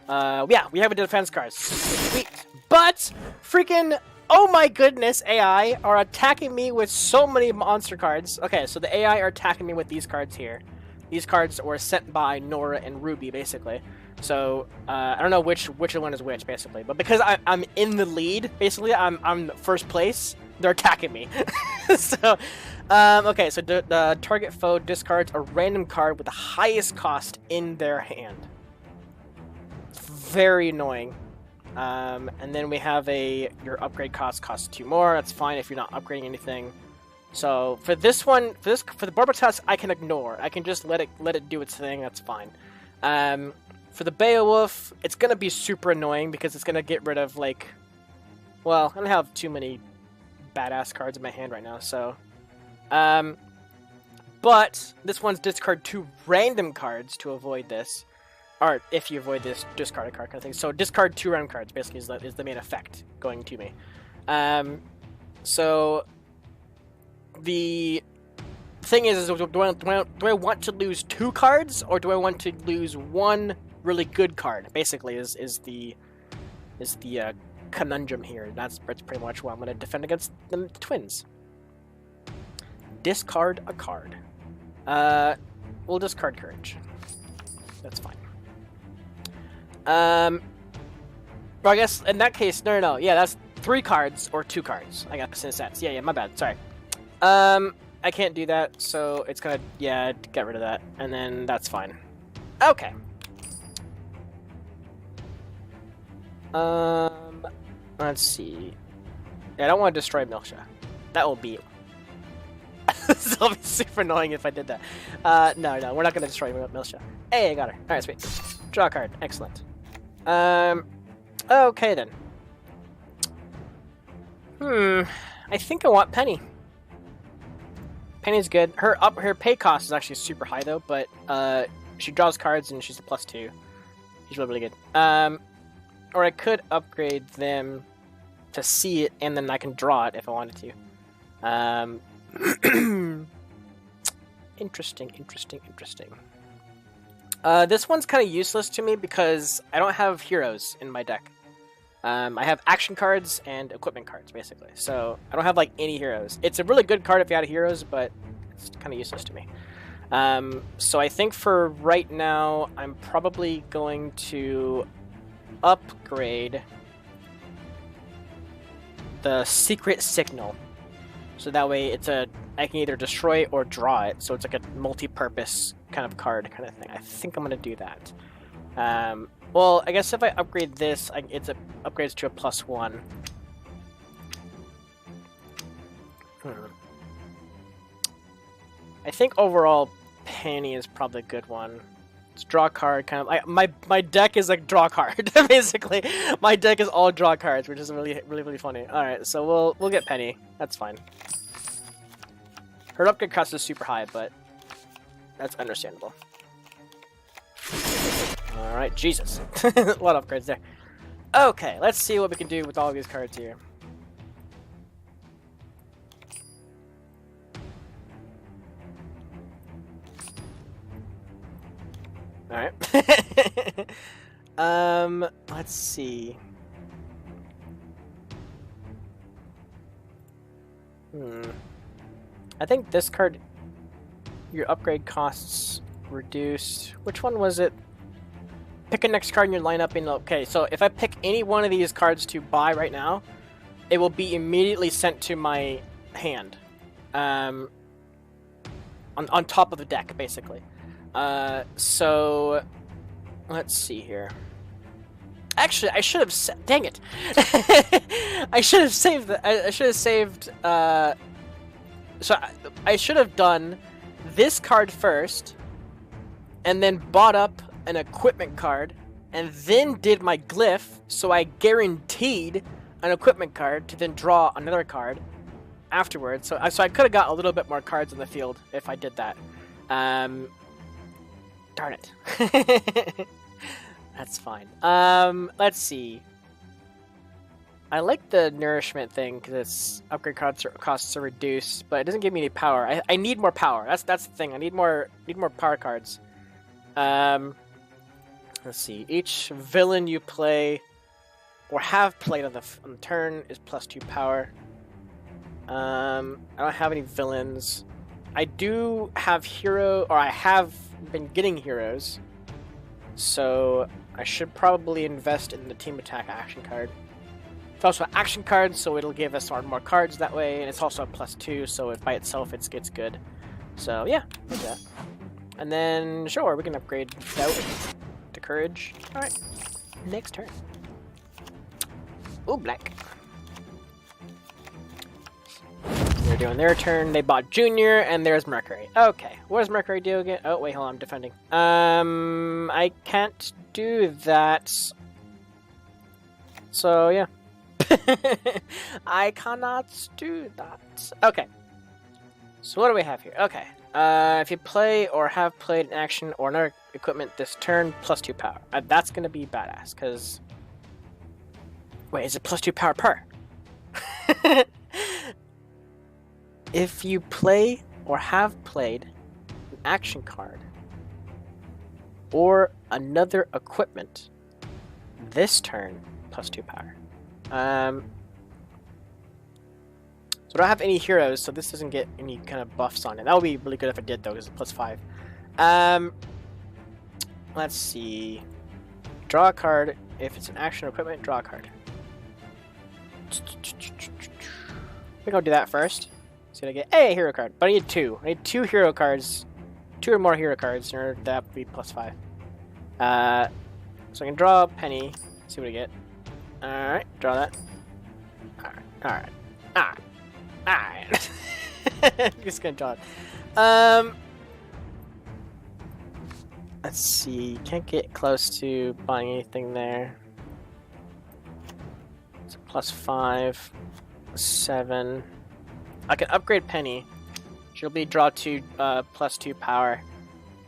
yeah, we have a defense card. Sweet. But, freaking... Oh my goodness, AI are attacking me with so many monster cards. Okay, so the AI are attacking me with these cards here. These cards were sent by Nora and Ruby, basically. So, I don't know which one is which, basically. But because I'm in the lead, basically, I'm first place, they're attacking me. So... okay, so the target foe discards a random card with the highest cost in their hand. Very annoying. And then we have your upgrade costs 2 more. That's fine if you're not upgrading anything. So for this one, for the Barbatos, I can ignore. I can just let it do its thing. That's fine. For the Beowulf, it's gonna be super annoying because it's gonna get rid of like, well, I don't have too many badass cards in my hand right now, so. But this one's discard 2 random cards to avoid this, or if you avoid this, discard a card kind of thing. So discard 2 random cards basically is the main effect going to me. So the thing is do I want to lose 2 cards or do I want to lose 1 really good card? Basically, is the conundrum here. That's pretty much why I'm going to defend against the twins. Discard a card. we'll discard courage. That's fine. Well, I guess in that case, no. Yeah, that's 3 cards or 2 cards. I guess in a sense. Yeah, my bad. Sorry. I can't do that, so it's gonna, yeah, get rid of that, and then that's fine. Okay. Let's see. Yeah, I don't want to destroy Milsha. That will be... It'll be super annoying if I did that. No, we're not gonna destroy Milsha. Hey, I got her. Alright, sweet. Draw a card. Excellent. Okay then. I think I want Penny. Penny's good. Her pay cost is actually super high though, but she draws cards and she's a +2. She's really good. Or I could upgrade them to see it and then I can draw it if I wanted to. Interesting. This one's kind of useless to me because I don't have heroes in my deck. I have action cards and equipment cards, basically. So I don't have, like, any heroes. It's a really good card if you had heroes, but it's kind of useless to me. So I think for right now, I'm probably going to upgrade the Secret Signal. So that way I can either destroy or draw it. So it's like a multi-purpose kind of card kind of thing. I think I'm going to do that. Well, I guess if I upgrade this, it upgrades to a +1. I think overall, Penny is probably a good one. It's draw card, kind of. My deck is like draw card, basically. My deck is all draw cards, which is really funny. All right, so we'll get Penny. That's fine. Her upgrade cost is super high, but that's understandable. Alright, Jesus. A lot of upgrades there. Okay, let's see what we can do with all of these cards here. Alright. Let's see. I think this card, your upgrade costs reduced. Which one was it? Pick a next card in your lineup and okay, so if I pick any one of these cards to buy right now, it will be immediately sent to my hand. On top of the deck, basically. So let's see here. Actually, I should have dang it. I should have saved I should have saved so I should have done this card first and then bought up an equipment card and then did my glyph, so I guaranteed an equipment card to then draw another card afterwards. So I could have got a little bit more cards on the field if I did that. Darn it. That's fine. Let's see. I like the nourishment thing because its upgrade costs are reduced, but it doesn't give me any power. I need more power. That's the thing. I need more power cards. Let's see. Each villain you play or have played on the turn is +2 power. I don't have any villains. I do have I have been getting heroes, so I should probably invest in the team attack action card. It's also an action card, so it'll give us more cards that way, and it's also a +2, so if by itself it's good. So yeah, like that. And then sure, we can upgrade Doubt to Courage. All right, next turn. Ooh, black. They're doing their turn. They bought Junior, and there's Mercury. Okay, what does Mercury do again? Oh wait, hold on, I'm defending. I can't do that. So yeah. I cannot do that. Okay. So what do we have here? Okay. If you play or have played an action or another equipment this turn, +2 power. That's gonna be badass, because... Wait, is it +2 power per? If you play or have played an action card or another equipment this turn, +2 power. So I don't have any heroes, so this doesn't get any kind of buffs on it. That would be really good if I did, though, because it's +5. Let's see. Draw a card. If it's an action or equipment, draw a card. We're gonna do that first. See what I get. Hey, hero card. But I need 2. I need 2 hero cards. 2 or more hero cards in order that would be +5. So I can draw a penny. See what I get. Alright, draw that. Alright. Alright. Just gonna draw it. Let's see. Can't get close to buying anything there. It's a +5. 7. I can upgrade Penny. She'll be draw 2 +2 power.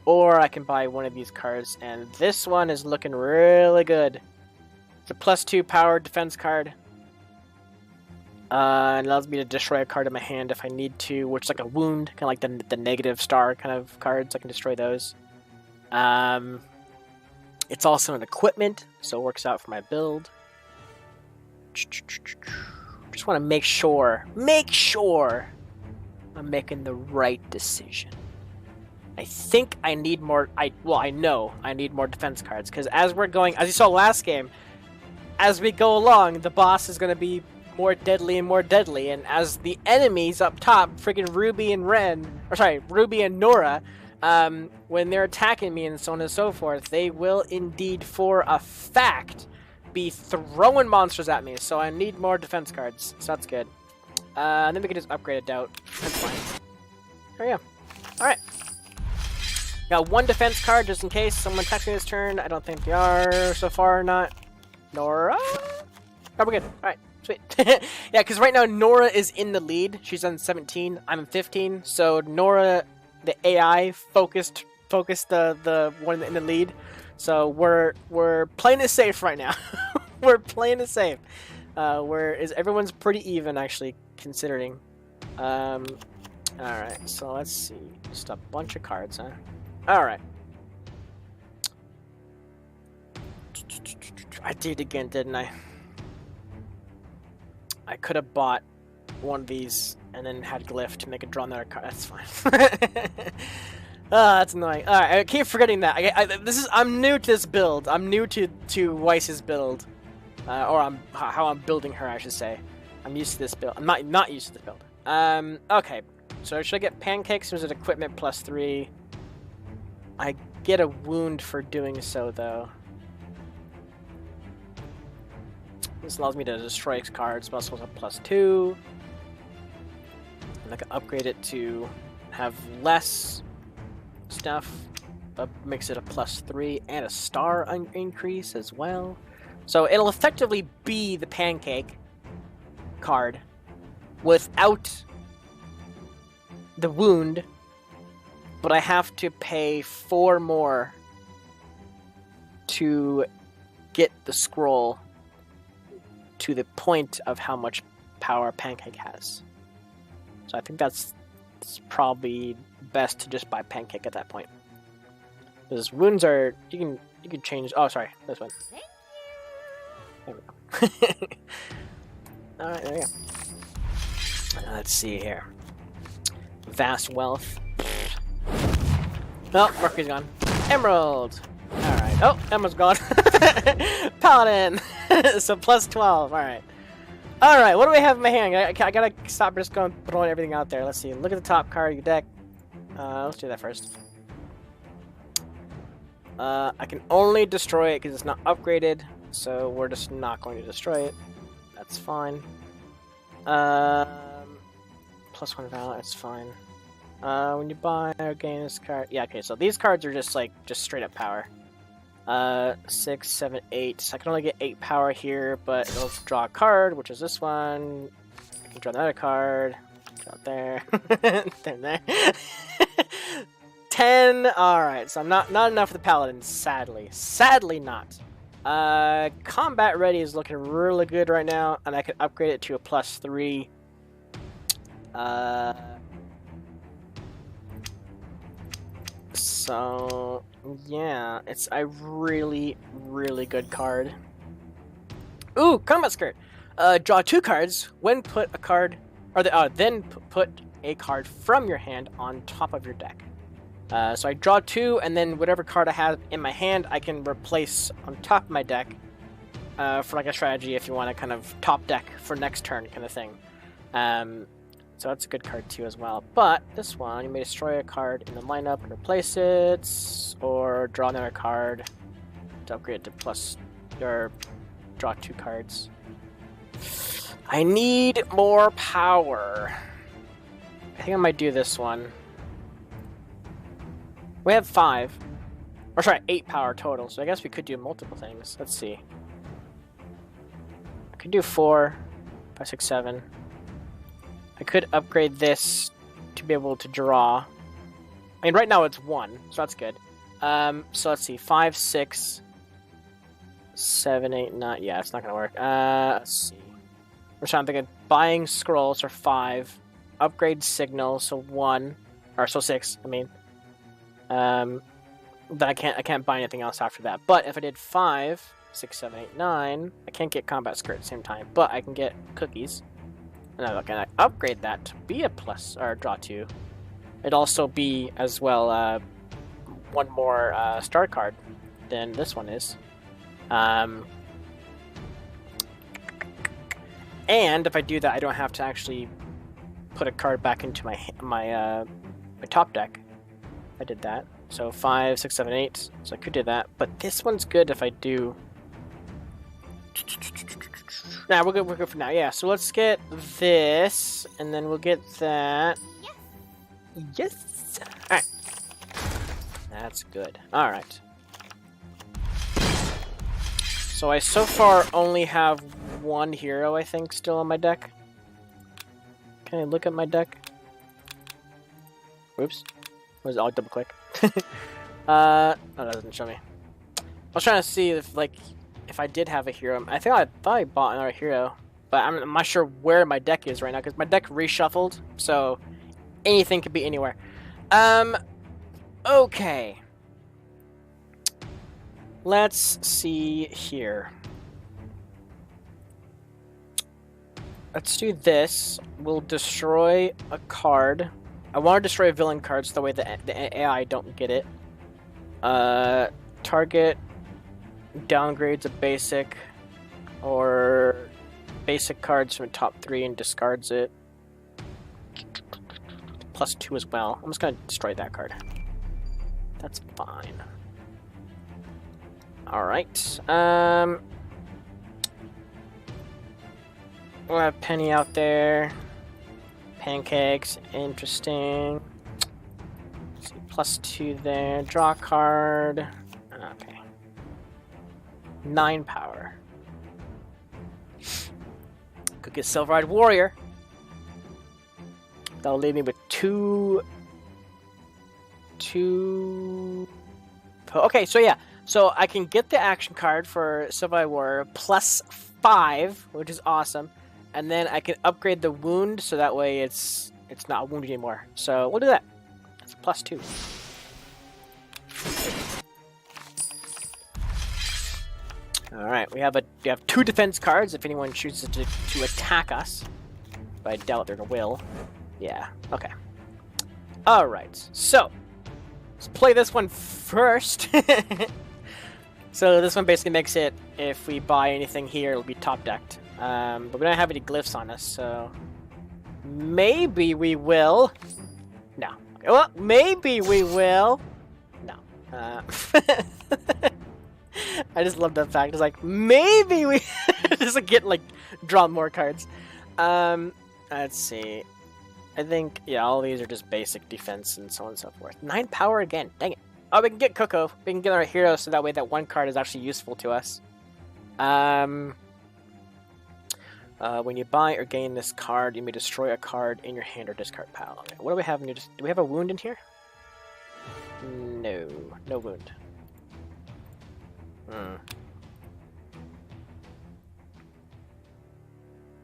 Or I can buy one of these cards, and this one is looking really good. It's a +2 power defense card. It allows me to destroy a card in my hand if I need to, which is like a wound, kind of like the negative star kind of cards. I can destroy those. It's also an equipment, so it works out for my build. Just want to make sure I'm making the right decision. I think I need more. I know I need more defense cards because as you saw last game, as we go along, the boss is going to be more deadly and more deadly, and as the enemies up top, freaking Ruby and Nora, when they're attacking me and so on and so forth, they will indeed, for a fact, be throwing monsters at me. So I need more defense cards. So that's good. And then we can just upgrade a doubt. That's fine. There we go. All right. Got 1 defense card just in case someone attacks me this turn. I don't think they are so far. Not Nora. Oh, we're good. All right. Sweet. Yeah, because right now Nora is in the lead. She's on 17. I'm 15. So Nora, the AI, focused the one in the lead. So we're playing it safe right now. We're playing it safe. Everyone's pretty even actually considering. All right. So let's see. Just a bunch of cards, huh? All right. I did again, didn't I? I could have bought one of these and then had Glyph to make a draw another card. That's fine. That's annoying. All right, I keep forgetting that. I'm new to this build. I'm new to Weiss's build, or how I'm building her, I should say. I'm used to this build. I'm not used to this build. Okay. So should I get pancakes or is it equipment +3? I get a wound for doing so, though. This allows me to destroy cards, but also a +2. And I can upgrade it to have less stuff, but makes it a +3 and a star increase as well. So it'll effectively be the pancake card without the wound, but I have to pay 4 more to get the scroll to the point of how much power Pancake has. So I think it's probably best to just buy Pancake at that point. Because wounds are you can change. Oh, sorry, this one. There we go. All right, there we go. Let's see here. Vast wealth. Oh, Mercury's gone. Emerald. All right. Oh, Emerald's gone. Paladin. So +12. All right. All right. What do we have in my hand? I gotta stop just going throwing everything out there. Let's see. Look at the top card of your deck. Let's do that first. I can only destroy it because it's not upgraded, so we're just not going to destroy it. That's fine. +1 valor. That's fine. When you buy or gain this card, yeah, okay. So these cards are just straight up power. 6, 7, 8. So I can only get 8 power here, but it'll draw a card, which is this one. I can draw another card. Draw it there. There. 10. All right. So I'm not enough for the paladin. Sadly not. Combat ready is looking really good right now, and I can upgrade it to a +3. So yeah, it's a really good card. Ooh, combat skirt. Draw 2 cards when put a card, or then put a card from your hand on top of your deck. So I draw 2, and then whatever card I have in my hand, I can replace on top of my deck for like a strategy if you want to kind of top deck for next turn kind of thing. So that's a good card too as well. But this one, you may destroy a card in the lineup and replace it, or draw another card to upgrade it to plus, or draw 2 cards. I need more power. I think I might do this one. We have 5. Or sorry, 8 power total, so I guess we could do multiple things. Let's see. I could do 4, 5, 6, 7. I could upgrade this to be able to draw. I mean, right now it's 1, so that's good. So let's see, 5, 6, 7, 8, 9. Yeah, it's not gonna work. Let's see. I'm trying to think of buying scrolls for 5, upgrade signal, so 1, or so 6. I mean, then I can't buy anything else after that. But if I did 5, 6, 7, 8, 9, I can't get combat skirt at the same time, but I can get cookies. And I'm gonna upgrade that to be a plus, or draw 2. It'd also be as well 1 more star card than this one is. And if I do that, I don't have to actually put a card back into my top deck. I did that. So 5, 6, 7, 8. So I could do that. But this one's good if I do. Nah, we're good for now. Yeah. So let's get this, and then we'll get that. Yes. All right. That's good. All right. So I so far only have 1 hero, I think, still on my deck. Can I look at my deck? Oops. I'll double click. Oh, that doesn't show me. I was trying to see if I did have a hero. I thought I bought another hero, but I'm not sure where my deck is right now because my deck reshuffled, so anything could be anywhere. Okay. Let's see here. Let's do this. We'll destroy a card. I want to destroy a villain card so that way the AI don't get it. Target downgrades a basic or basic cards from the top 3 and discards it. +2 as well. I'm just going to destroy that card. That's fine. Alright. We'll have Penny out there. Pancakes. Interesting. Let's see, +2 there. Draw a card. Okay. 9 power. Could get Silver-Eyed Warrior. That'll leave me with 2... Okay, so yeah. So I can get the action card for Silver-Eyed Warrior +5, which is awesome. And then I can upgrade the wound so that way it's not wounded anymore. So we'll do that. It's +2. Alright, we have 2 defense cards if anyone chooses to attack us. But I doubt there will. Yeah, okay. Alright, so let's play this one first. So this one basically makes it, if we buy anything here, it'll be top decked. But we don't have any glyphs on us, so maybe we will. No. Okay, well, maybe we will. No. I just love that fact. It's like, maybe we just like, get, draw more cards. Let's see. I think, yeah, all these are just basic defense and so on and so forth. 9 power again. Dang it. Oh, we can get Coco. We can get our hero so that way that 1 card is actually useful to us. When you buy or gain this card, you may destroy a card in your hand or discard pile. Okay, what do we have? Do we have a wound in here? No. No wound.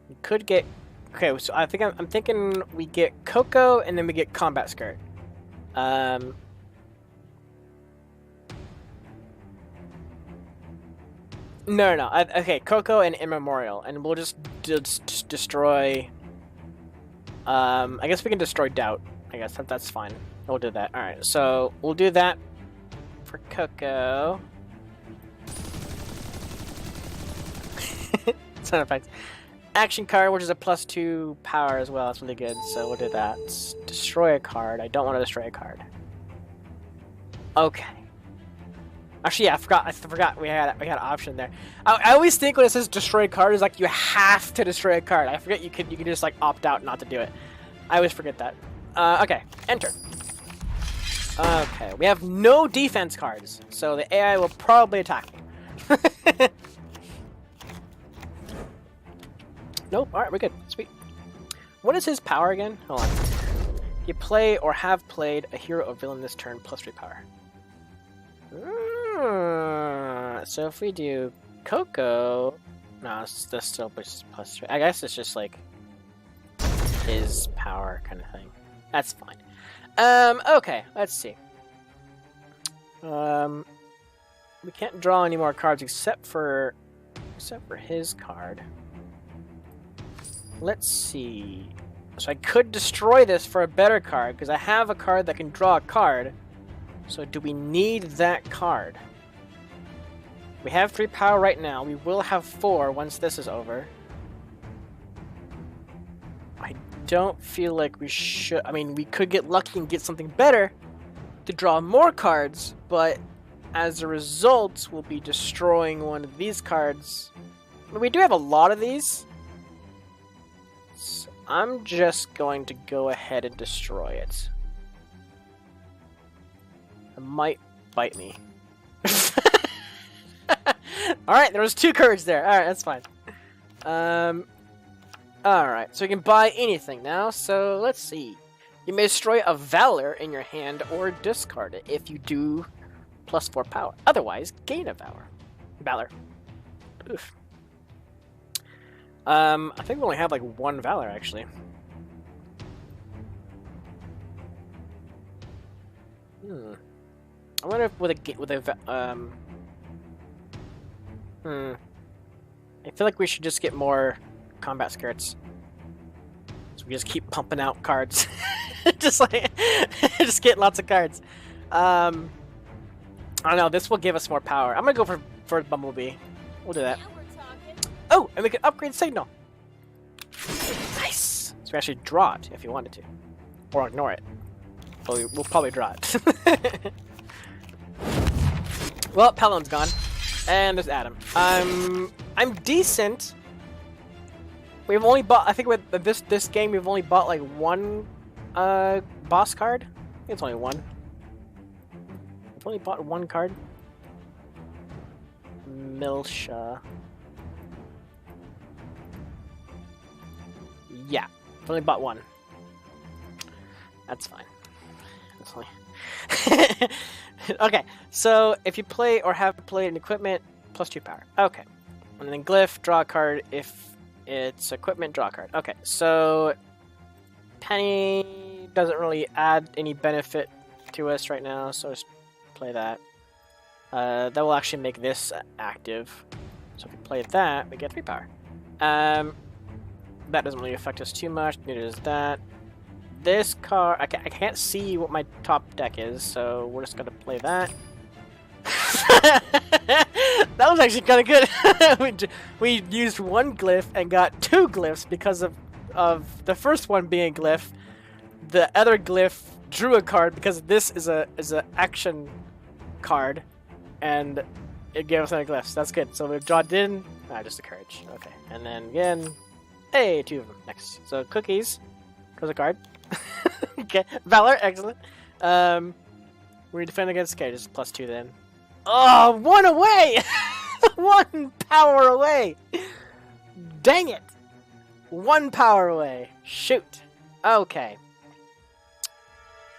We could get... Okay, so I'm thinking we get Coco and then we get Combat Skirt. No. Okay, Coco and Immemorial, and we'll just destroy... I guess we can destroy Doubt. I guess that's fine. We'll do that. Alright, so we'll do that for Coco. Sound effects. Action card, which is a +2 power as well. That's really good. So we'll do that. Destroy a card. I don't want to destroy a card. Okay. Actually, yeah, I forgot we had an option there. I always think when it says destroy a card is like you have to destroy a card. I forget you can just like opt out not to do it. I always forget that. Okay, enter. Okay, we have no defense cards, so the AI will probably attack me. Nope. All right, we're good. Sweet. What is his power again? Hold on. You play or have played a hero or villain this turn, +3 power. So if we do Coco, no, that's still +3. I guess it's just like his power kind of thing. That's fine. Okay, let's see. We can't draw any more cards except for his card. Let's see. So I could destroy this for a better card because I have a card that can draw a card. So do we need that card? We have 3 power right now. We will have 4 once this is over. I don't feel like we should. I mean, we could get lucky and get something better to draw more cards, but as a result, we'll be destroying one of these cards. But we do have a lot of these. So I'm just going to go ahead and destroy it. It might bite me. Alright, there was 2 cards there. Alright, that's fine. Alright, so you can buy anything now. So let's see. You may destroy a Valor in your hand or discard it if you do +4 power. Otherwise, gain a Valor. Oof. I think we only have like 1 Valor actually. I wonder if I feel like we should just get more combat skirts. So we just keep pumping out cards. just get lots of cards. I don't know, this will give us more power. I'm gonna go for Bumblebee. We'll do that. Oh, and we can upgrade Signal. Nice! So we actually draw it if you wanted to. Or ignore it. Well, we'll probably draw it. Well, Pelon's gone. And there's Adam. I'm decent. We've only bought, I think with this game, we've only bought like 1 boss card. I think it's only 1. We've only bought 1 card. Milsha. Yeah, I've only bought 1. That's fine. That's fine. Okay, so if you play or have played an equipment, +2 power. Okay. And then Glyph, draw a card. If it's equipment, draw a card. Okay, so Penny doesn't really add any benefit to us right now, so just play that. That will actually make this active. So if we play that, we get 3 power. That doesn't really affect us too much, neither does that. This card, I can't see what my top deck is, so we're just gonna play that. That was actually kind of good. we used 1 glyph and got 2 glyphs because of the first one being a glyph. The other glyph drew a card because this is a action card, and it gave us another glyph. So that's good. So we've drawn in. Just a courage. Okay, and then again, hey, 2 of them next. So cookies, draws a card. Okay, Valor, excellent. We defend against, okay, just +2 then. Oh, 1 away! 1 power away! Dang it! 1 power away. Shoot. Okay.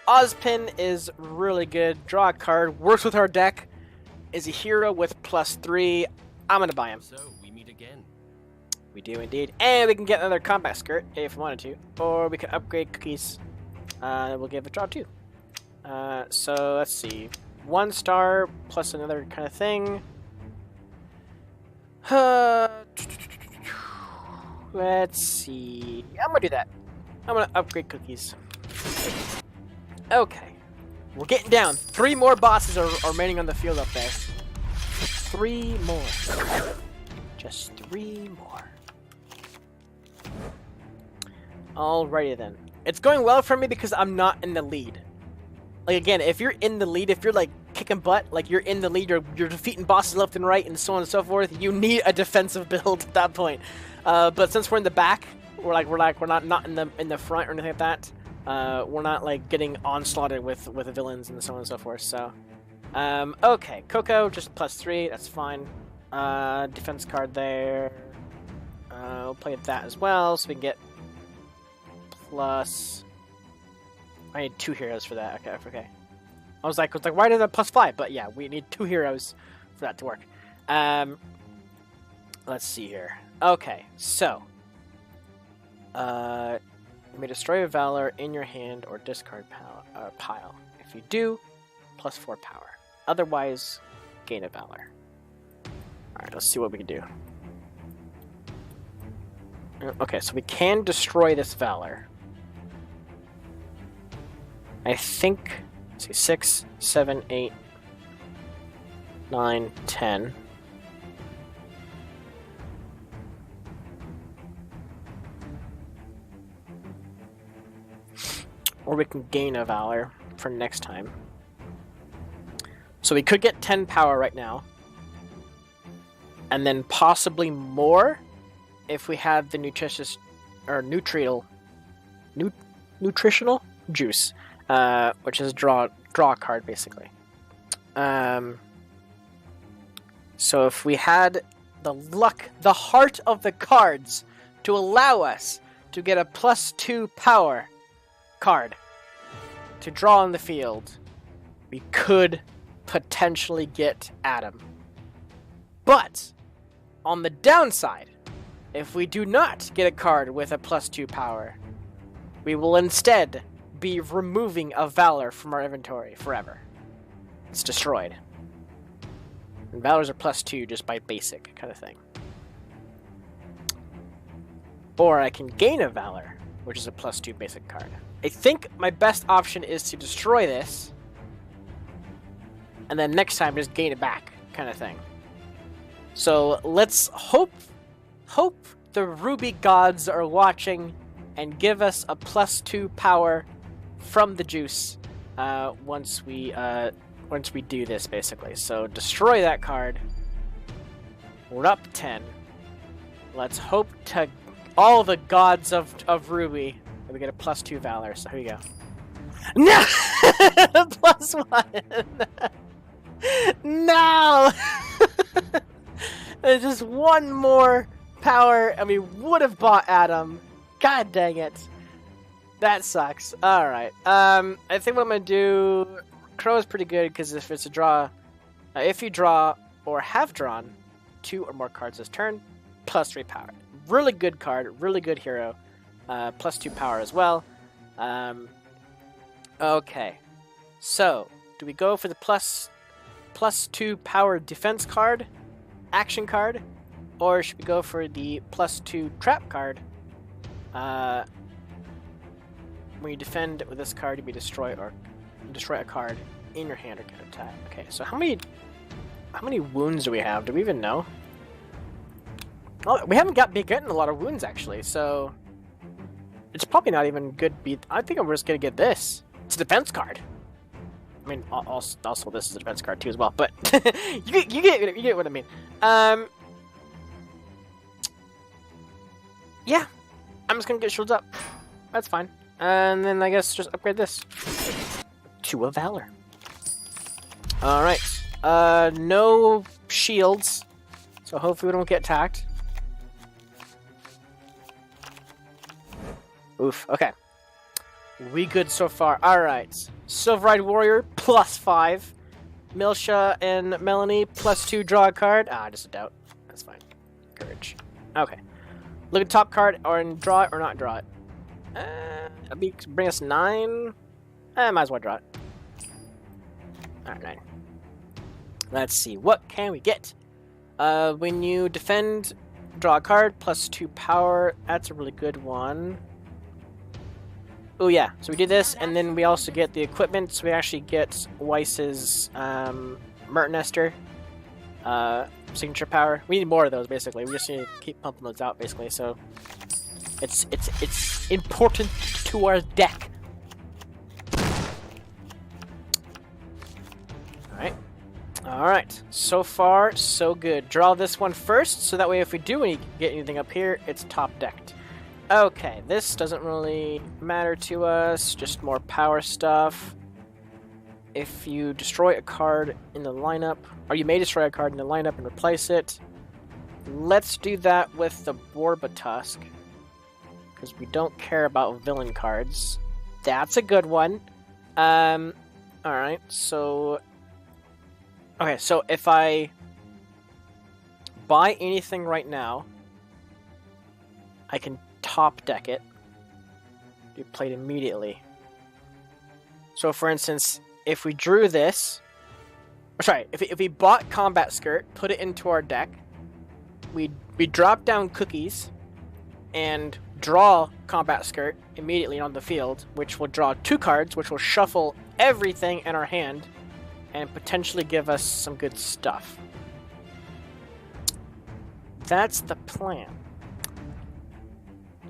Ozpin is really good. Draw a card. Works with our deck. Is a hero with +3. I'm gonna buy him. So, we meet again. We do indeed. And we can get another combat skirt if we wanted to. Or we can upgrade cookies. We'll give it a draw 2. So let's see. 1 star plus another kind of thing. Let's see. I'm gonna do that. I'm gonna upgrade cookies. Okay. We're getting down. 3 more bosses are remaining on the field up there. 3 more. Just 3 more. Alrighty then. It's going well for me because I'm not in the lead. Like, again, if you're in the lead, if you're, like, kicking butt, like, you're in the lead, you're defeating bosses left and right, and so on and so forth, you need a defensive build at that point. But since we're in the back, we're not in the front or anything like that. We're not, like, getting onslaughted with the villains and so on and so forth, so... okay, Coco, just +3, that's fine. Defense card there. We'll play that as well, so we can get plus... I need 2 heroes for that. Okay. I was like, why did that +5? But yeah, we need 2 heroes for that to work. Let's see here. Okay, so you may destroy a Valor in your hand or discard pile. If you do, +4 power. Otherwise, gain a Valor. Alright, let's see what we can do. Okay, so we can destroy this Valor. I think, let's see, 6, 7, 8, 9, 10. Or we can gain a Valor for next time. So we could get 10 power right now. And then possibly more if we had the nutritional juice. Which is draw a card, basically. So if we had the luck, the heart of the cards, to allow us to get a +2 power card to draw on the field, we could potentially get Adam. But, on the downside, if we do not get a card with a +2 power, we will instead be removing a Valor from our inventory forever. It's destroyed. And Valors are +2 just by basic kind of thing. Or I can gain a Valor, which is a +2 basic card. I think my best option is to destroy this, and then next time just gain it back, kind of thing. So let's hope the RWBY gods are watching and give us a +2 power from the juice once we do this, basically. So destroy that card. We're up 10. Let's hope to all the gods of RWBY that we get a +2 Valor. So here we go. No, +1. No. There's just 1 more power, and we would have bought Adam. God dang it. That sucks. Alright. I think what I'm going to do... Crow is pretty good, because if it's a draw... if you draw, or have drawn, 2 or more cards this turn, +3 power. Really good card, really good hero. +2 power as well. Okay. So, do we go for the +2 power defense card? Action card? Or should we go for the +2 trap card? When you defend with this card, you may destroy a card in your hand or can attack. Okay, so how many wounds do we have? Do we even know? Oh, we haven't getting a lot of wounds actually, so it's probably not even good. I think I'm just gonna get this. It's a defense card. I mean, also this is a defense card too as well, but you get what I mean. Yeah, I'm just gonna get shields up. That's fine. And then I guess just upgrade this to a Valor. Alright. No shields. So hopefully we don't get attacked. Oof, okay. We good so far. Alright. Silver-Eyed Warrior, +5. Milsha and Melanie, +2 draw a card. Just a doubt. That's fine. Courage. Okay. Look at top card, or draw it or not draw it. Bring us 9. Might as well draw it. Alright, 9. Let's see. What can we get? When you defend, draw a card, +2 power. That's a really good one. Oh yeah, so we do this, and then we also get the equipment. So we actually get Weiss's Mertnester signature power. We need more of those, basically. We just need to keep pumping those out, basically. So it's important to our deck. All right. So far, so good. Draw this one first, so that way if we do get anything up here, it's top decked. Okay, this doesn't really matter to us, just more power stuff. If you destroy a card in the lineup, or you may destroy a card in the lineup and replace it, let's do that with the RWBY Tusk, because we don't care about villain cards. That's a good one. Alright, so... Okay, so if I buy anything right now, I can top deck it. You play it immediately. So for instance, if we drew this, sorry, if we bought Combat Skirt, put it into our deck, we drop down cookies and draw Combat Skirt immediately on the field, which will draw 2 cards, which will shuffle everything in our hand and potentially give us some good stuff. That's the plan.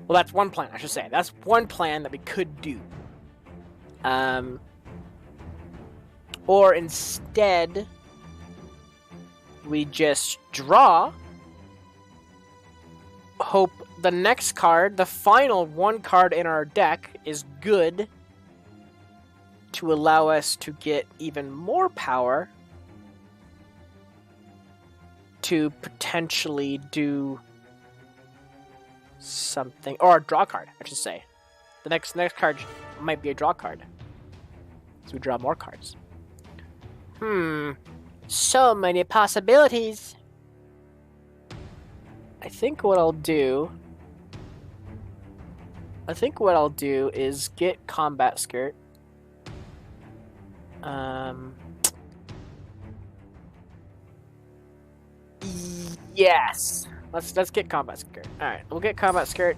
Well, that's one plan, I should say. That's one plan that we could do. Or instead, we just draw, hope the next card, the final one card in our deck, is good to allow us to get even more power to potentially do something, or a draw card, I should say. The next card might be a draw card, so we draw more cards. So many possibilities. I think what I'll do is get Combat Skirt. Yes. Let's get Combat Skirt. Alright, we'll get Combat Skirt.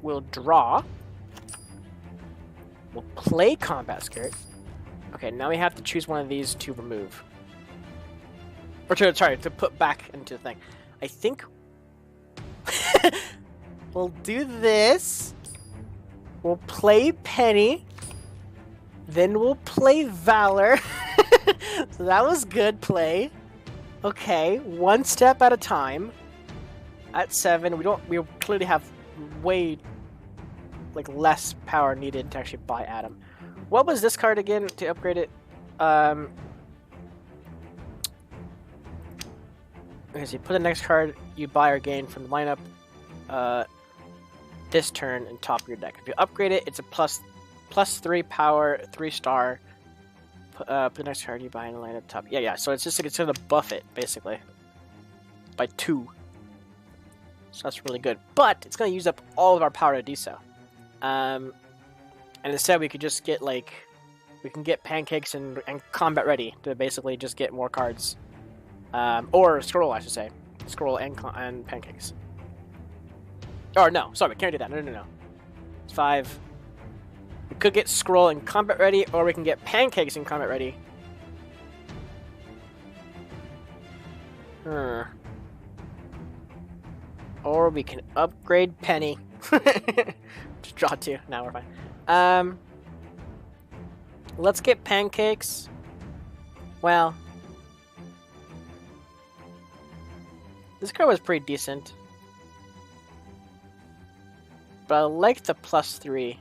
We'll draw. We'll play Combat Skirt. Okay, now we have to choose one of these to remove. Or to put back into the thing. I think we'll do this. We'll play Penny. Then we'll play Valor. So that was good play. Okay, one step at a time. At 7, we clearly have way less power needed to actually buy Adam. What was this card again to upgrade it? Okay, so you put the next card you buy or gain from the lineup this turn and top of your deck. If you upgrade it, it's a plus 3 power, 3-star. Put the next card you buy in the lineup top. Yeah. So it's just it's gonna buff it basically by 2. So that's really good. But it's gonna use up all of our power to do so. And instead we could just get we can get Pancakes and Combat Ready to basically just get more cards. Or Scroll, I should say. Scroll and Pancakes. Or no, sorry, we can't do that. No. It's 5. We could get Scroll and Combat Ready, or we can get Pancakes and Combat Ready. Or we can upgrade Penny. Just draw 2. Now we're fine. Let's get Pancakes. Well, this card was pretty decent. But I like the plus 3.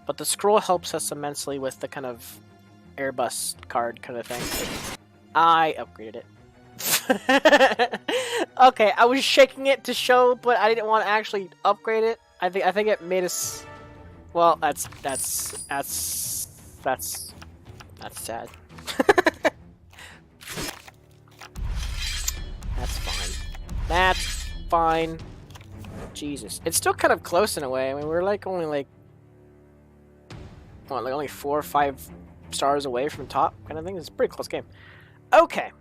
But the Scroll helps us immensely with the kind of Airbus card kind of thing. I upgraded it. Okay, I was shaking it to show, but I didn't want to actually upgrade it. I think it made us. Well, that's sad. That's fine. That's fine. Jesus, it's still kind of close in a way. I mean, we're only only 4 or 5 stars away from top kind of thing. It's a pretty close game. Okay.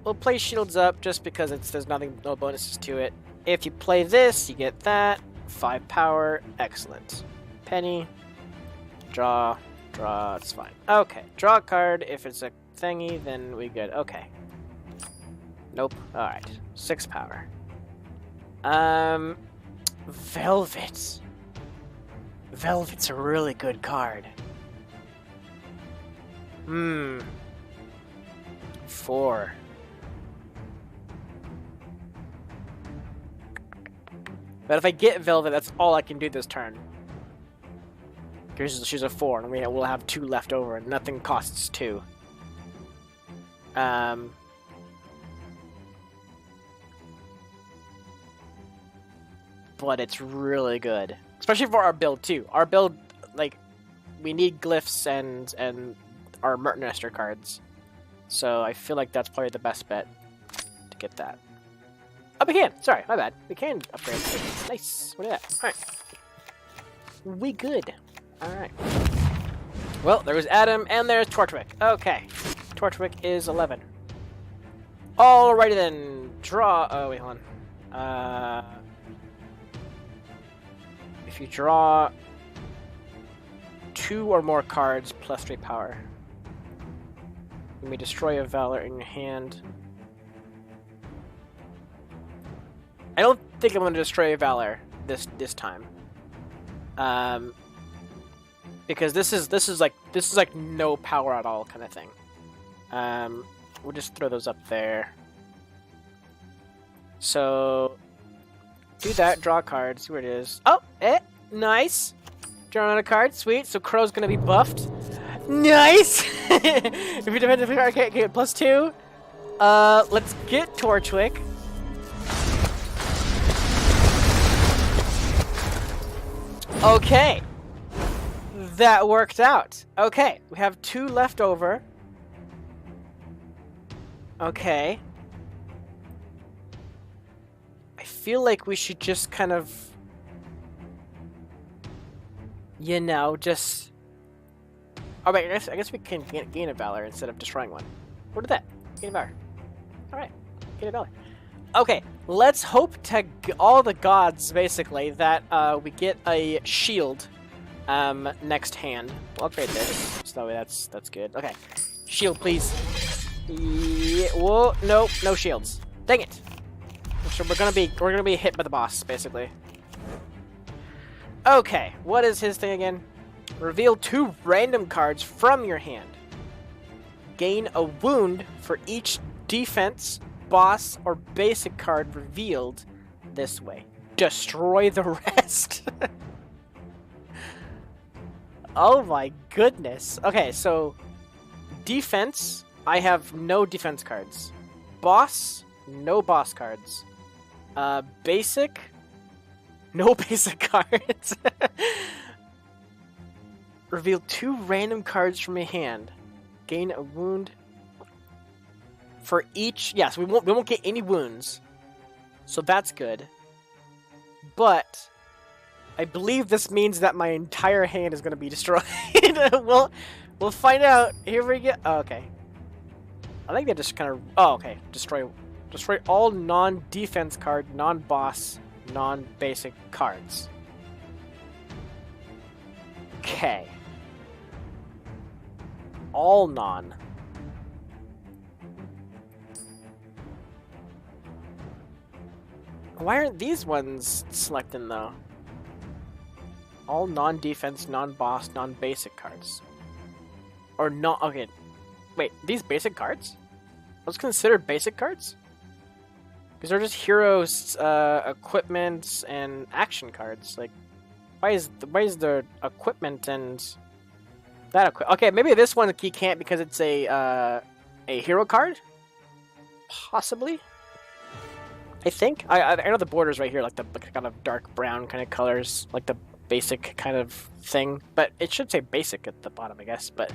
We'll play Shields Up just because there's no bonuses to it. If you play this, you get that. 5 power. Excellent. Penny. Draw. Draw. It's fine. Okay. Draw a card. If it's a thingy, then we good. Okay. Nope. Alright. 6 power. Velvet. Velvet's a really good card. 4. But if I get Velvet, that's all I can do this turn. Because she's a 4, and we'll have 2 left over, and nothing costs 2. But it's really good. Especially for our build, too. Our build, like, we need glyphs and our Mertnester cards. So I feel like that's probably the best bet to get that. Oh, we can! Sorry, my bad. We can upgrade. Nice. What is that? Alright. We good. Alright. Well, there was Adam, and there's Torchwick. Okay. Torchwick is 11. Alrighty then. Draw. Oh, wait, hold on. If you draw 2 or more cards plus 3 power, you may destroy a Valor in your hand. I don't think I'm going to destroy a Valor this time, because this is like no power at all kind of thing. We'll just throw those up there. So do that. Draw a card. See where it is. Oh, nice. Draw another card. Sweet. So Crow's going to be buffed. Nice. If you defend the card, get +2. Let's get Torchwick. Okay, that worked out. Okay, we have 2 left over. Okay. I feel like we should just kind of, you know, just... Oh wait, I guess we can gain a Valor instead of destroying one. What did that? Gain a Valor. Alright, gain a Valor. Okay, let's hope to all the gods, basically, that we get a shield next hand. We'll upgrade this, so that way that's good. Okay, shield, please. Yeah, whoa, nope, no shields. Dang it! So we're gonna be hit by the boss, basically. Okay, what is his thing again? Reveal 2 random cards from your hand. Gain a wound for each defense, boss, or basic card revealed this way. Destroy the rest. Oh my goodness. Okay, so defense, I have no defense cards. Boss, no boss cards. Basic, no basic cards. Reveal 2 random cards from your hand. Gain a wound for each. Yes, we won't get any wounds, so that's good. But I believe this means that my entire hand is going to be destroyed. We'll find out. Here we go. Oh, okay. I think they just kind of. Oh, okay. Destroy all non-defense card, non-boss, non-basic cards. Okay. All non. Why aren't these ones selected though? All non-defense, non-boss, non-basic cards. Or not. Okay. Wait, these basic cards? Those considered basic cards? Because they're just heroes, equipment, and action cards. Like, why is the equipment and that okay? Maybe this one you can't because it's a hero card. Possibly. I think I know the borders right here, like the kind of dark brown kind of colors, like the basic kind of thing. But it should say basic at the bottom, I guess. But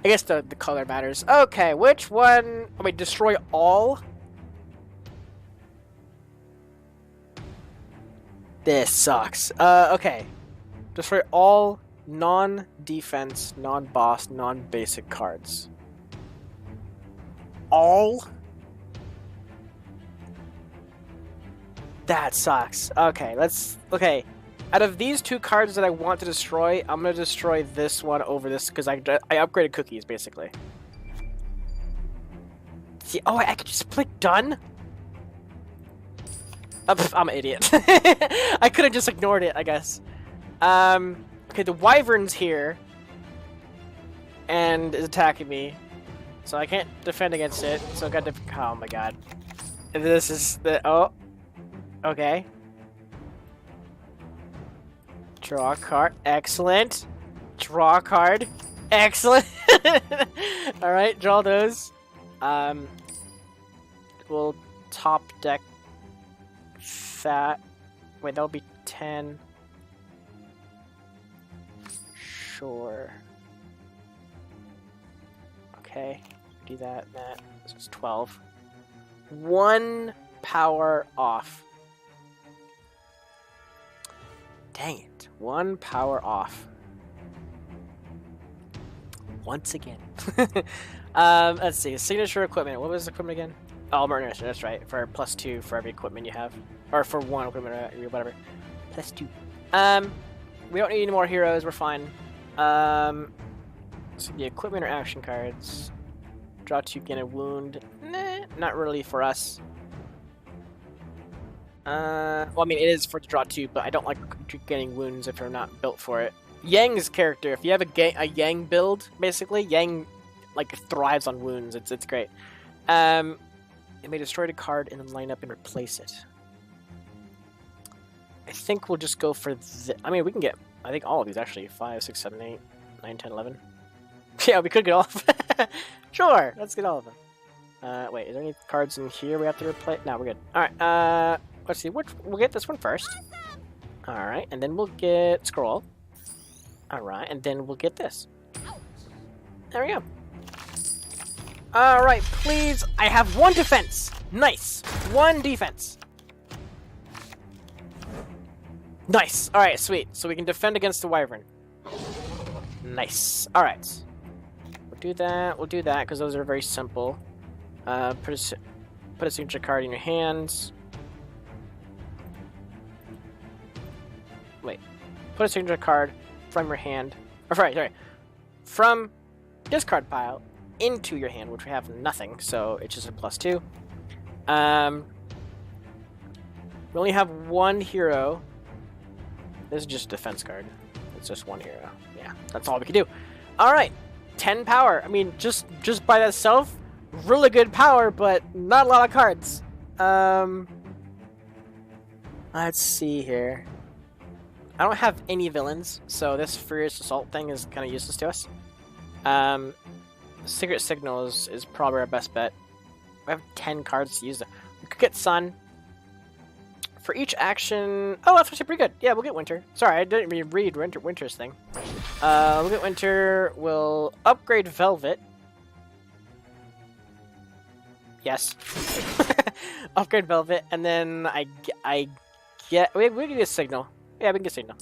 I guess the color matters. Okay, which one? Oh wait, destroy all. This sucks. Okay. Destroy all non-defense, non-boss, non-basic cards. All? That sucks. Okay, okay. Out of these two cards that I want to destroy, I'm gonna destroy this one over this because I upgraded cookies basically. See, oh, I could just click done. I'm an idiot. I could have just ignored it, I guess. Okay, the wyvern's here and is attacking me, so I can't defend against it. So I got to. Oh my god! This is the okay. Draw a card. Excellent. Draw a card. Excellent. All right, draw those. We'll top deck that. Wait, that'll be 10. Sure. Okay, do that, that. So it's 12. 1 power off. Dang it. 1 power off. Once again. Let's see. Signature equipment. What was the equipment again? Oh, Mertner. That's right. For +2 for every equipment you have. Or for 1 equipment, or whatever. +2. We don't need any more heroes. We're fine. So the equipment or action cards. Draw 2, gain a wound. Nah, not really for us. Well, I mean, it is for the draw 2, but I don't like getting wounds if you're not built for it. Yang's character, if you have a Yang build, basically, Yang, like, thrives on wounds. It's great. It may destroy the card and then line up and replace it. I think we'll just go for I mean, we can get, I think, all of these, actually. 5, 6, 7, 8, 9, 10, 11. Yeah, we could get all of them. Sure, let's get all of them. Wait, is there any cards in here we have to replace? No, we're good. Alright, let's see. We'll get this one first. Awesome. Alright, and then we'll get Scroll. Alright, and then we'll get this. There we go. Alright, please. I have 1 defense. Nice. 1 defense. Nice. Alright, sweet. So we can defend against the wyvern. Nice. Alright. We'll do that. We'll do that because those are very simple. Put a signature card in your hands. Wait. Put a signature card from your hand. Or sorry. From discard pile into your hand, which we have nothing, so it's just a +2. We only have 1 hero. This is just a defense card. It's just 1 hero. Yeah, that's all we can do. Alright. 10 power. I mean, just by that itself, really good power, but not a lot of cards. Let's see here. I don't have any villains, so this Furious Assault thing is kind of useless to us. Secret Signal is probably our best bet. We have 10 cards to use. We could get Sun. For each action... Oh, that's actually pretty good. Yeah, we'll get Winter. Sorry, I didn't even read Winter's thing. We'll get Winter. We'll upgrade Velvet. Yes. Upgrade Velvet, and then I get... We can get Signal. Yeah, we can get Signal.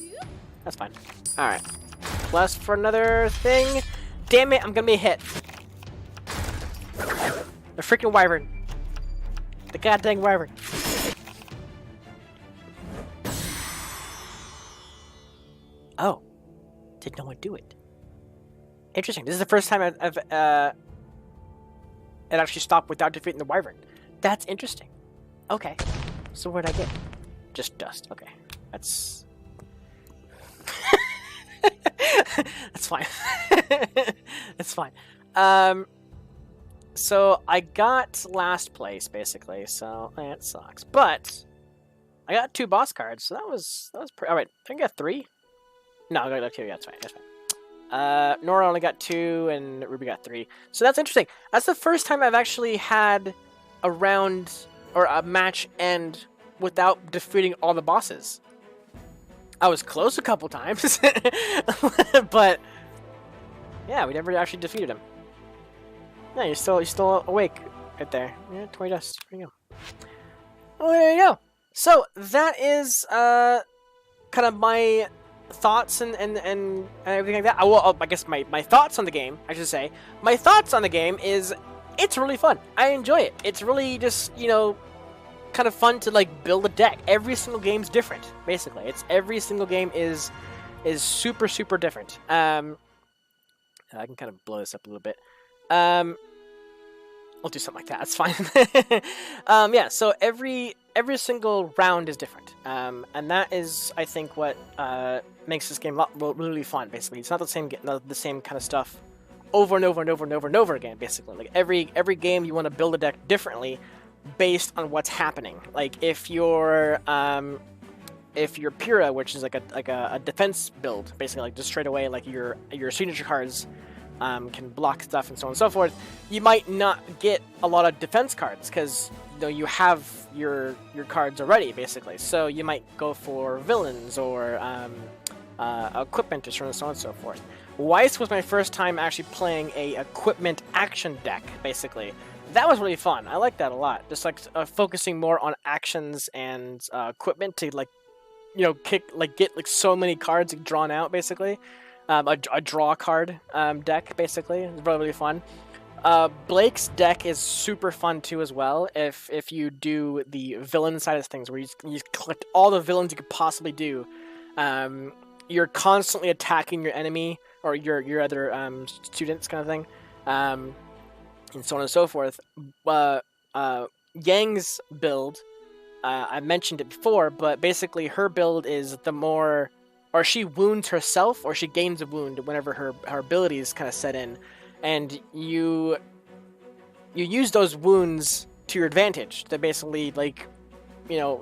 That's fine. Alright. Plus for another thing. Damn it, I'm gonna be hit. The freaking wyvern. The goddamn wyvern. Oh. Did no one do it? Interesting. This is the first time I've it actually stopped without defeating the wyvern. That's interesting. Okay. So what did I get? Just dust. Okay. That's... That's fine. That's fine. So I got last place basically, so that sucks. But I got 2 boss cards, so that was pretty. All right, I think I got 3. No, I got 2. Yeah, that's fine. That's fine. Nora only got 2, and Ruby got 3. So that's interesting. That's the first time I've actually had a round or a match end without defeating all the bosses. I was close a couple times, but yeah, we never actually defeated him. Yeah, you're still awake right there. Yeah, 20 dust. There you go. Oh, there you go. So that is kind of my thoughts and everything like that. Well, I guess my thoughts on the game, I should say. My thoughts on the game is it's really fun. I enjoy it. It's really just, you know, kind of fun to like build a deck. Every single game's different, basically. Every single game is super different. I can kind of blow this up a little bit. I'll do something like that. That's fine. Yeah. So every single round is different, and that is, I think, what makes this game really fun. Basically, it's not the same kind of stuff over and over and over and over and over again. Basically, like every game you want to build a deck differently based on what's happening. Like if you're Pura, which is like a defense build, basically, like just straight away, like your signature cards can block stuff and so on and so forth, you might not get a lot of defense cards because you have your cards already, basically. So you might go for villains or equipment and so on and so forth. Weiss was my first time actually playing a equipment action deck, basically. That was really fun. I like that a lot. Just like focusing more on actions and equipment to get like so many cards drawn out, basically. A draw card deck, basically. It's really fun. Blake's deck is super fun too as well. If you do the villain side of things, where you collect all the villains you could possibly do, you're constantly attacking your enemy or your other students, kind of thing, and so on and so forth. Yang's build, I mentioned it before, but basically her build is the more, or she wounds herself, or she gains a wound whenever her abilities kind of set in, and you use those wounds to your advantage to basically, like,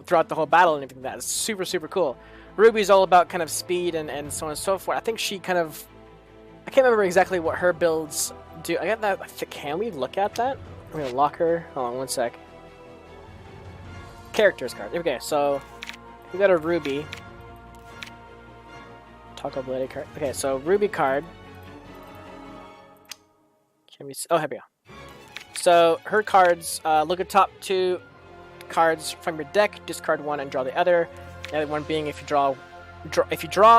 throughout the whole battle and everything. That's super cool. Ruby's all about kind of speed and so on and so forth. I think she kind of, I can't remember exactly what her builds do. I got that. Can we look at that? I'm gonna lock her. Hold on one sec. Characters card. Okay, so we got a Ruby. Taco Blade card. Okay, so Ruby card. Can we see? Oh, here we go. So her cards, look at top 2 cards from your deck, discard 1 and draw the other. The other one being if you draw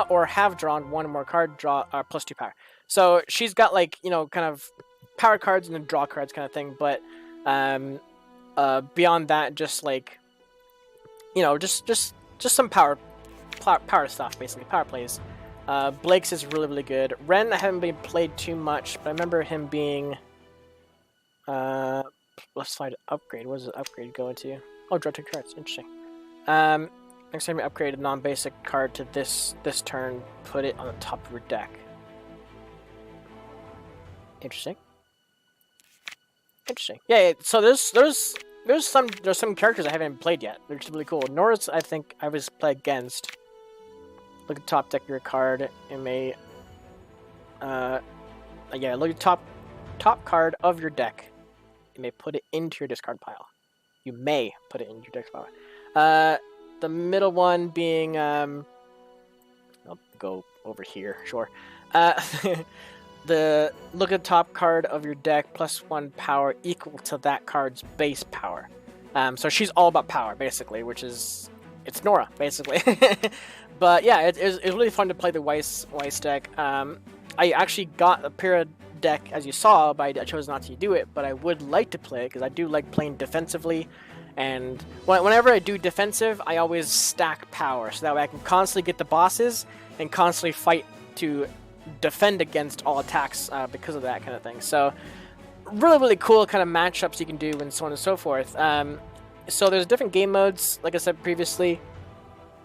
or have drawn 1 more card, draw +2 power. So she's got, like, kind of power cards and then draw cards kind of thing, but beyond that, just like, just some power stuff, basically, power plays. Blake's is really good. Ren, I haven't been played too much, but I remember him being, let's find upgrade. What does the upgrade go into? Oh, draw 2 cards. Interesting. Next time you upgrade a non-basic card to this turn, put it on the top of your deck. Interesting. Yeah. So there's some characters I haven't played yet. They're just really cool. Nora's, I think I was played against. Look at top deck of your card. It may, yeah. Look at top card of your deck. You may put it into your discard pile. You may put it into your discard pile. The middle one being, I'll go over here, sure. Look at top card of your deck, +1 power equal to that card's base power. So she's all about power, basically, which is, it's Nora, basically. But yeah, it's really fun to play the Weiss deck. I actually got a Pyrrha deck, as you saw, but I chose not to do it, but I would like to play it, because I do like playing defensively. And whenever I do defensive, I always stack power, so that way I can constantly get the bosses and constantly fight to defend against all attacks because of that kind of thing. So really cool kind of matchups you can do and so on and so forth. So there's different game modes, like I said previously.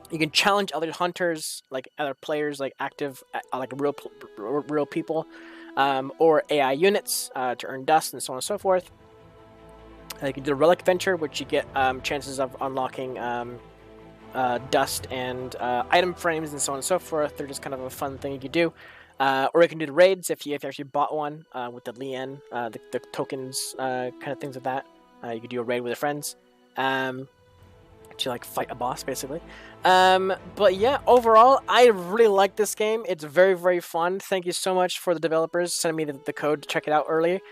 You can challenge other hunters, like other players, like active, like real people, or AI units to earn dust and so on and so forth. You can do a relic venture, which you get chances of unlocking dust and item frames and so on and so forth. They're just kind of a fun thing you can do. Or you can do the raids if you actually bought one with the Lien, the tokens, kind of things like that. You could do a raid with your friends to like fight a boss, basically. But yeah, overall, I really like this game. It's very fun. Thank you so much for the developers sending me the code to check it out early.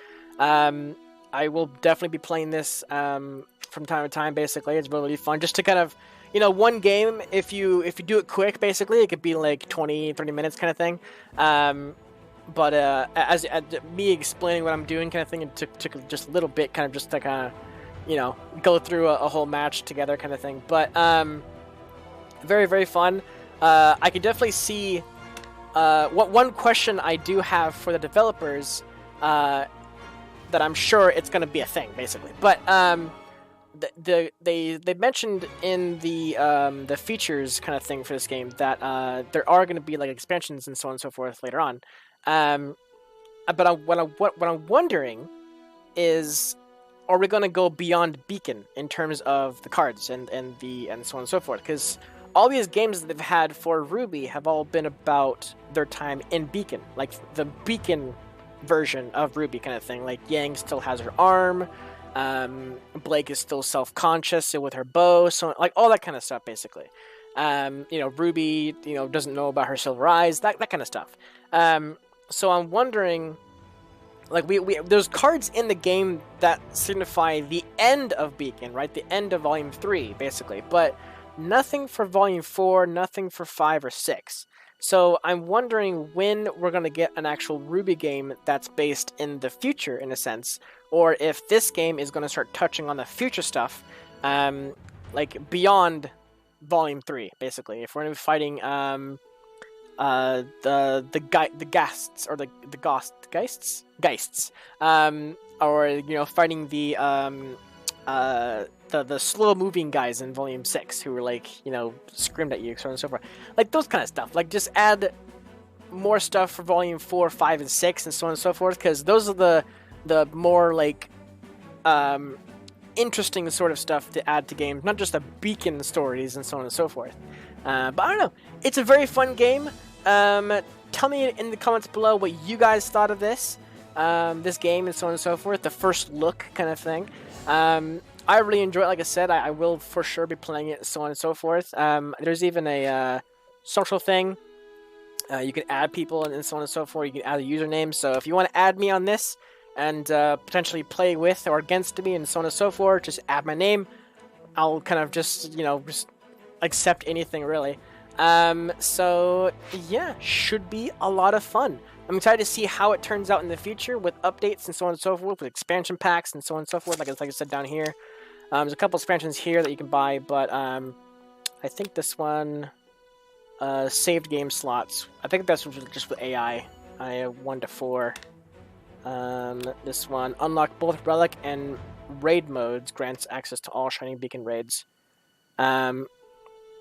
I will definitely be playing this from time to time, basically. It's really fun. Just to kind of, one game, if you do it quick, basically, it could be like 20-30 minutes kind of thing. But as me explaining what I'm doing kind of thing, it took just a little bit, kind of just to kind of you know, go through a whole match together kind of thing. But very, very fun. I could definitely see what one question I do have for the developers, that I'm sure it's going to be a thing, basically. But they mentioned in the features kind of thing for this game that there are going to be like expansions and so on and so forth later on. But what I'm wondering is, are we going to go beyond Beacon in terms of the cards and so on and so forth? Because all these games that they've had for RWBY have all been about their time in Beacon, like the Beacon version of RWBY kind of thing. Like Yang still has her arm, Blake is still self-conscious with her bow, so like all that kind of stuff basically. RWBY, doesn't know about her silver eyes, that kind of stuff. So I'm wondering, like there's cards in the game that signify the end of Beacon, right? The end of Volume 3, basically, but nothing for Volume 4, nothing for 5 or 6. So I'm wondering when we're going to get an actual RWBY game that's based in the future, in a sense, or if this game is going to start touching on the future stuff, like beyond Volume 3, basically. If we're going to be fighting the ghasts, or the geists, or fighting the slow moving guys in Volume 6 who were like, screamed at you, so on and so forth. Like those kind of stuff. Like just add more stuff for Volume 4, 5, and 6 and so on and so forth, because those are the more like interesting sort of stuff to add to games, not just the Beacon stories and so on and so forth. But I don't know. It's a very fun game. Tell me in the comments below what you guys thought of this game and so on and so forth. The first look kind of thing. I really enjoy it. Like I said, I will for sure be playing it, so on and so forth. There's even a social thing. You can add people and so on and so forth. You can add a username. So if you want to add me on this and potentially play with or against me and so on and so forth, just add my name. I'll kind of just accept anything, really. So yeah, should be a lot of fun. I'm excited to see how it turns out in the future with updates and so on and so forth, with expansion packs and so on and so forth, like I said down here. There's a couple expansions here that you can buy, but I think this one, saved game slots, I think that's just with AI. I have 1 to 4. This one, unlock both Relic and Raid modes, grants access to all Shining Beacon raids.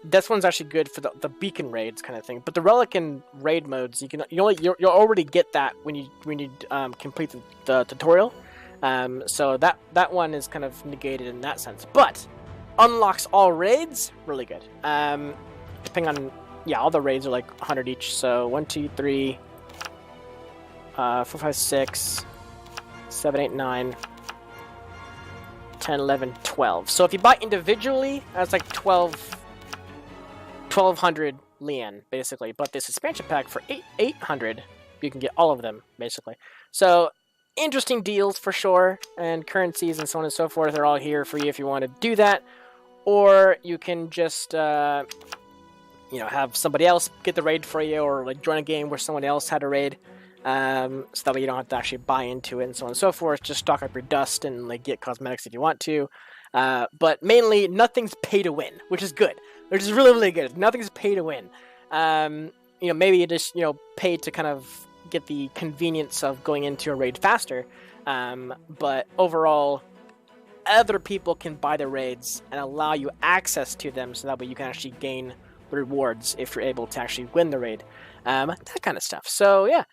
This one's actually good for the Beacon raids kind of thing, but the Relic and Raid modes, you'll already get that when you complete the tutorial. So that one is kind of negated in that sense, but unlocks all raids, really good. Depending on, all the raids are like 100 each. So 1, 2, 3, 4, 5, 6, 7, 8, 9, 10, 11, 12. So if you buy individually, that's like 1,200 Lian, basically. But this expansion pack for 800, you can get all of them, basically. So interesting deals for sure, and currencies and so on and so forth are all here for you if you want to do that. Or you can just, have somebody else get the raid for you, or like join a game where someone else had a raid. So that way you don't have to actually buy into it and so on and so forth. Just stock up your dust and like get cosmetics if you want to. But mainly, nothing's pay to win, which is good. Which is really, really good. Nothing's pay to win. Maybe you just, pay to kind of get the convenience of going into a raid faster. But overall, other people can buy the raids and allow you access to them, so that way you can actually gain rewards if you're able to actually win the raid. That kind of stuff. So yeah,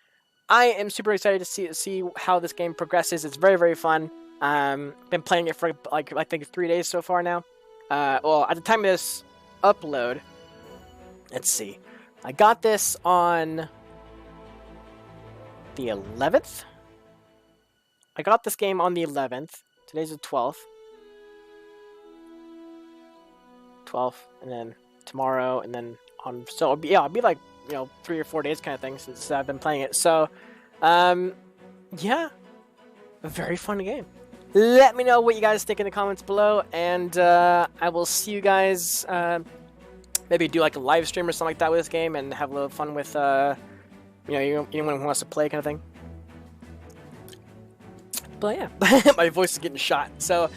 I am super excited to see how this game progresses. It's very, very fun. Been playing it for like I think 3 days so far now. Well, at the time of this upload, let's see, I got this on the 11th. I got this game on the 11th. Today's the 12th. And then tomorrow, and then on. So it'll be like 3 or 4 days kind of thing since I've been playing it. So, yeah, a very fun game. Let me know what you guys think in the comments below, and I will see you guys. Maybe do like a live stream or something like that with this game, and have a little fun with anyone who wants to play kind of thing. But yeah, my voice is getting shot. So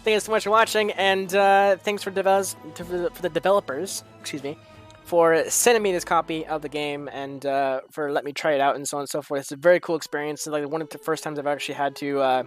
Thank you so much for watching, and thanks for the developers, excuse me, for sending me this copy of the game and for letting me try it out and so on and so forth. It's a very cool experience. It's like one of the first times I've actually had to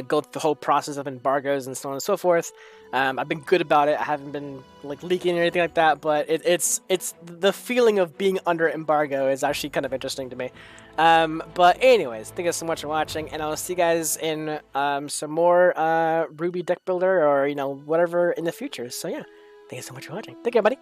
go through the whole process of embargoes and so on and so forth. I've been good about it. I haven't been like leaking or anything like that, but it's the feeling of being under embargo is actually kind of interesting to me. But anyways, thank you so much for watching, and I'll see you guys in some more RWBY Deck Builder or whatever in the future. So yeah, thank you so much for watching. Take care, buddy.